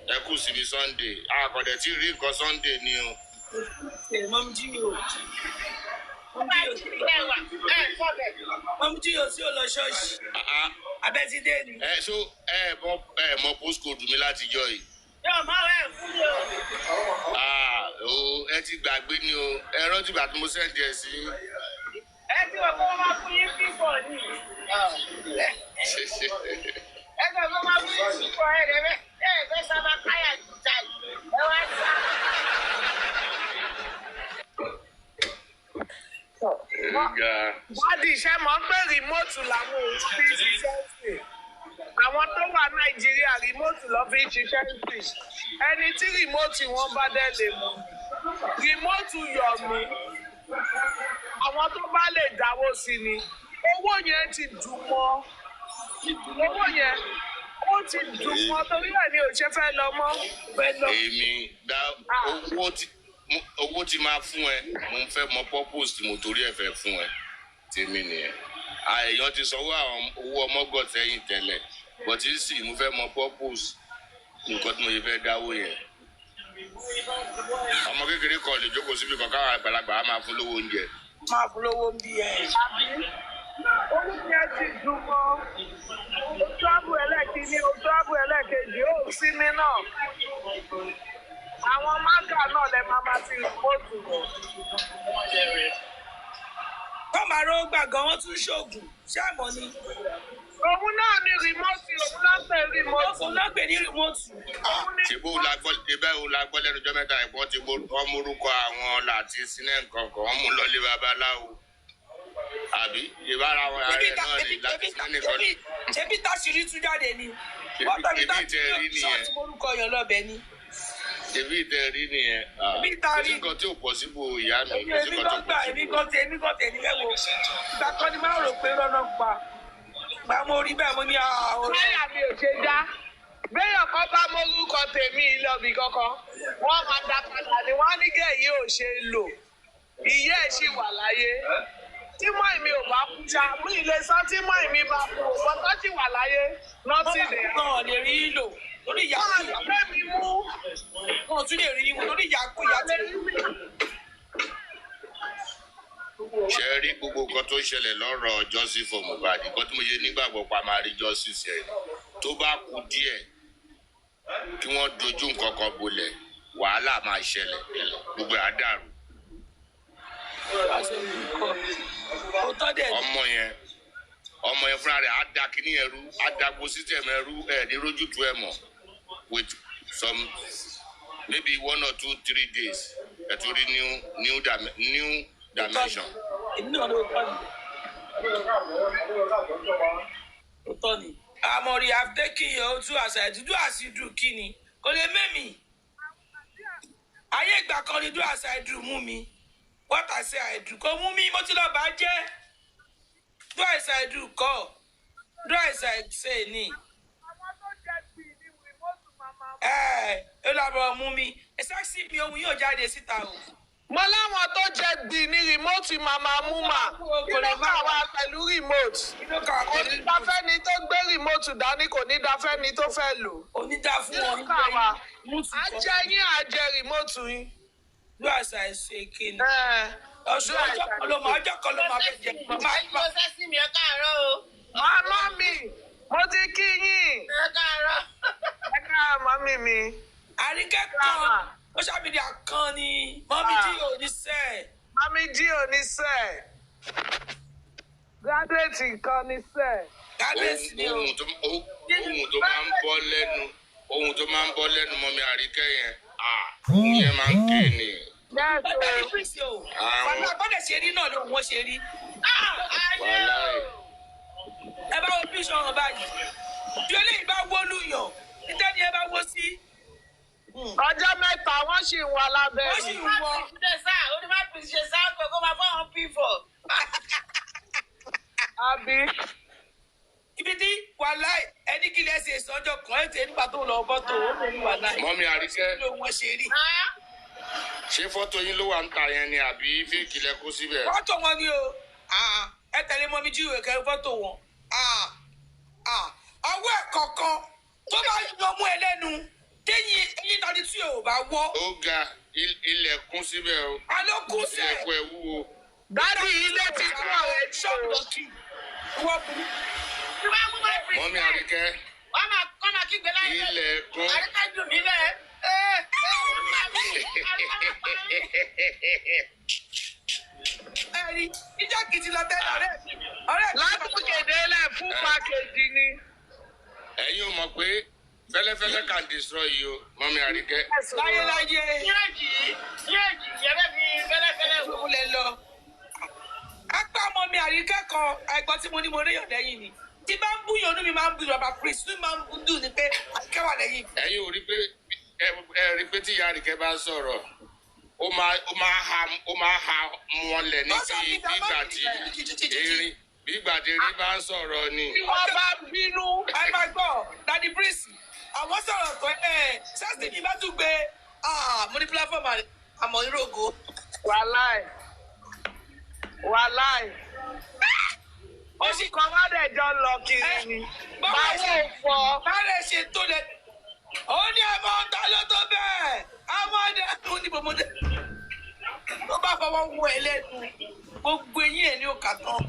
Ẹ kú síbi Sunday. Àkọ̀dẹ̀ tí rí nǹkan Sunday ni o. Mom Gio. Mom Gio sí ò lọ ṣọ́ọ̀ṣì. Abẹ́tídé ni. So mọ postcode mi láti jọ yìí. Yóò máa wẹ̀ fún mi o. Ẹ ti gbàgbé ni o. Ẹ rántí ìgbà tí mo sẹ́ǹdì ẹ̀ sí. Ẹ ti wọ̀ kó wọ́n máa fún yín pípọ̀ ni. Ẹ ti wọ̀ kó máa fún yín pípọ̀ ẹ̀ fẹ́ sábà káyà jíjà yìí. Ẹ wá sá. Bọ́dì iṣẹ́ mọ̀ ń pé rìmọ́ọ̀tù làwọn òun fi ń ṣiṣẹ́ sí. Àwọn tó wà Nàìjíríà rìmọ́ọ̀tù lọ́ fi ń ṣiṣẹ́ sí. Ẹni tí rìmọ́ọ̀tù wọn bá dẹ̀ lè mú. Rìmọ́ọ̀tù Yomi. Àwọn tó bá lè dáwó sí ni. Owó yẹn ti dùn mọ́. Owó yẹn ó ti dùn mọ́ torí ẹ̀ ni ò ṣe fẹ́ lọ mọ́. Èmi dá owó tí máa fún ẹ mo ń fẹ́ mọ purpose tí mo torí ẹ̀ fẹ́ fún ẹ tèmi nìyẹn. Èèyàn ti sanwó àwọn owó ọmọgọ̀ sẹ́yìn tẹ́lẹ̀ bọ̀tí sì mo fẹ́ mọ purpose nǹkan tí mo yẹ fẹ́ dáwó yẹn. Ọmọ kékeré kan lè jókòó síbi kan káwọn àgbàlagbà á máa fún lówó oúnjẹ. Máa fún lówó ń bí ẹ. Owó yẹn ti dùn mọ́. Ojú àbò ẹlẹ́kìíní, ojú àbò ẹlẹ́kejì ó sí mi náà. Àwọn mágà náà lè máa ti rìpọ́ọ̀tù rẹ̀. Wọ́n máa rówó gbà gan, wọ́n tún ṣoògùn. Ṣé àmọ́ ni? Òun náà ni rìmọ́ọ̀tù, òun náà pè rìmọ́ọ̀tù. Òun náà pè ní rìmọ́ọ̀tù. Ṣèbó la gbọ́ lẹ́nu ọjọ́ mẹ́ta ẹ̀gbọ́n ti wọ́n múrúkọ àwọn láti sílẹ̀ nǹkan kan wọ́n mú lọlé babaláwo. Àbí ìbára àwọn ààrẹ náà ni láti sílẹ̀ nìkan ni. Ṣébí táṣìírí tún jáde ni? Wọ́n tẹ̀lé táṣìírí ṣọ́ọ̀tì morúkọ yàn lọ́bẹ̀ ni. Ṣèbí ìtẹ̀ rí nìyẹn. Kò sí nǹkan tí ò pọ̀ síbò ìyá mi. Èmi kan tẹ̀ ní ẹ̀wò. Ìgbà kan ni máa rò pé lọ́nà pa. Gbà mo rí bẹ́ẹ̀ mo ní àwọn. Báyà mi ò ṣe dá. Béèyàn kan bá mórúkọ tèmi lọ́bì kankan. Wọ́n máa dá padà ni wọ́n á ní gẹ̀ẹ́yì ò ṣe lò. Ìyá ẹ̀ ṣì wà láyé. Tí mọ́ ìmí ò bá kú ṣá, mú ilé sọ tí mọ́ ìmí bá kú. Bọ́tọ́ ṣì wà láyé. Nọ́ọ̀tì rẹ̀. Wọ́n lè rí lò. Lórí ìyá kú ìyá. Wọ́n á mi mú. Wọ́n tún lè rí mú lórí ìyá kú ìyá tẹ̀. Ṣé rí gbogbo nǹkan tó ṣẹlẹ̀ lọ́rọ̀ Jossy for Mohbad nǹkan tí mo ṣe nígbàgbọ́ pa máa rí Jossy ṣe tó bá kú díẹ̀ kí wọ́n dojú nǹkan kan bolẹ̀ wàhálà máa ṣẹlẹ̀ gbogbo àdàrú. ọmọ yẹn fúnra rẹ̀ á da kíní ẹrú á da gbó system ẹrú ẹ̀ ní rójú tu ẹ̀ mọ̀ with some maybe 1 or 2, 3 days ẹ̀ tó rí new dimension. Èmi náà ló tọ́ ni. Ó tọ́ ni. Àmọ̀rí have taken your own two aside. Do as you do kí ni? Kò lè mẹ́mì. Ayé ìgbà kan ni do as I do mú mi. What I say I do. Kò mú mi, mo ti lọ bá jẹ́. Do as I do kọ́. Do as I say ni. Ó lábọ̀ mú mi. Ẹ sáàsì mi ohun yóò jáde síta o. Mo láwọn tó jẹ gbì ní rìmọ́ọ̀tù màmá mú mà. Kí ló kà wá pẹ̀lú rìmọ́ọ̀tù? Kò ní dáfẹ́ni tó gbé rìmọ́ọ̀tù dání, kò ní dáfẹ́ni tó fẹ́ lò. Onídàá fún wọn. Kí ló kà wá? Ajẹ yín àjẹ rìmọ́ọ̀tù yín. Do as I say kí ni? Ọjọ́ kan ló máa fẹ́ jẹ. Mo fẹ́ sí mi ẹ káàárọ̀ o. Màmá mi, mo ti kí yín. Ẹ káàárọ̀. Ẹ káàárọ̀ mọ́mí mi. Àríkẹ́ kan ó ṣàbídì àkàn ni mọ́mí jí ò ní sẹ́. Mọ́mí jí ò ní sẹ́. Gádùétì kan ní sẹ́. Gádùétì ni o. Ohun tó máa ń bọ́ lẹ́nu mọ́mí Àríkẹ́ yẹn ìyẹn máa ń ké ni. Ó bẹ̀rẹ̀ pèsè o. Bàbá gbọ́dọ̀ ṣe rí náà ló wọ́n ṣe rí. Wàhálà ẹ̀. Ẹ bá wo bí sọ̀rọ̀ báyìí. Bí eléyìí bá wó lùyàn, ìtẹ́ni ẹ bá wó sí. Ọjọ́ mẹ́ta wọ́n sì ń wọ lábẹ́. Wọ́n sì ń wọ. Onímọ̀ ṣe sáà pé kó máa fọ́ àwọn pífọ̀. Àbí. Ibi tí wàhálà ẹni kí lè ṣe ìsọjọ́ kan ẹ̀ tẹ̀ nígbà tó lọ fọ́tò ó lè ní wàhálà. Mọ́mí Àríkẹ́. Ló wọ́n ṣe rí. Ṣé fọ́tò yín ló wà ń ta yẹn ni àbí fíìkì lẹ kó síbẹ̀? Fọ́tò wọn ni o. Ẹ tẹ̀lé mọ́mí jí ìwé kẹ́ fọ́tò wọn. Ọwọ́ ẹ̀ kọ̀ọ̀kan tó bá yọ mú ẹ lẹ́nu téyìn eyín tí ò bá wọ́. Ó ga ilẹ̀kùn síbẹ̀ o. A ló kún sí ẹ̀. Ilẹ̀kùn ẹ̀ wúwo. Dádì ilé ti kú ọ̀rẹ́ ṣọ́ọ̀bù lọ́kì. Wọ́n burú. Tí wọ́n mú my Mọ́mí president. Àríkẹ́. Wọ́n máa kígbe láyé. Ilẹ̀kùn. Àríkẹ́ jù mí lẹ̀. Ẹ̀rí ìjọ́ kìtì lọ tẹ́lẹ̀ ọ̀rẹ́ mi. látòkèdè lẹ̀ fún pàkejì ni. Ẹ̀yin ò mọ̀ pé fẹ́lẹ́fẹ́lẹ́ can destroy you, Mọ́mí Àríkẹ́. Láyéláyé. Ní èjì yẹ́rẹ́ fi fẹ́lẹ́fẹ́lẹ́ wò. Ìwúlẹ̀ lọ. Apá ọmọ mi Àríkẹ́ kan àìgbọ́n tí mo ní mo réyàn lẹ́yìn ni. Tí bá ń búyàn inú mi máa ń bí rọ̀bà Chris inú mi máa ń dùn ní pé Àríkẹ́ wà lẹ́yìn. Ẹ̀yin ò rí pé ẹ rí pé tí ìyá Àríkẹ́ bá sọ̀rọ̀ ó máa ha mọ́lẹ̀ ní ti bí ìgbà tí erin bá ń sọ̀rọ̀ ni. wọ́n bá bínú. Ẹ máa gbọ́ Daddy Prince àwọn sọ̀rọ̀ pé ṣẹ́sì mi bá tún gbé mo ní platform àmọ́ ìrógo. wàláì. oṣù kan wá dẹ̀ jọ lọ kiri ni. báwo fọ. Báwo ṣe tó lẹ. Ó ní ẹ̀mọ́ ọ̀tá ló tó bẹ́ẹ̀. Àwọn ọdẹ tó ní bòmọdé. Ó bá fọwọ́ wọ ẹlẹ́nu. Gbogbo eyín ẹ̀ ní òkà tán.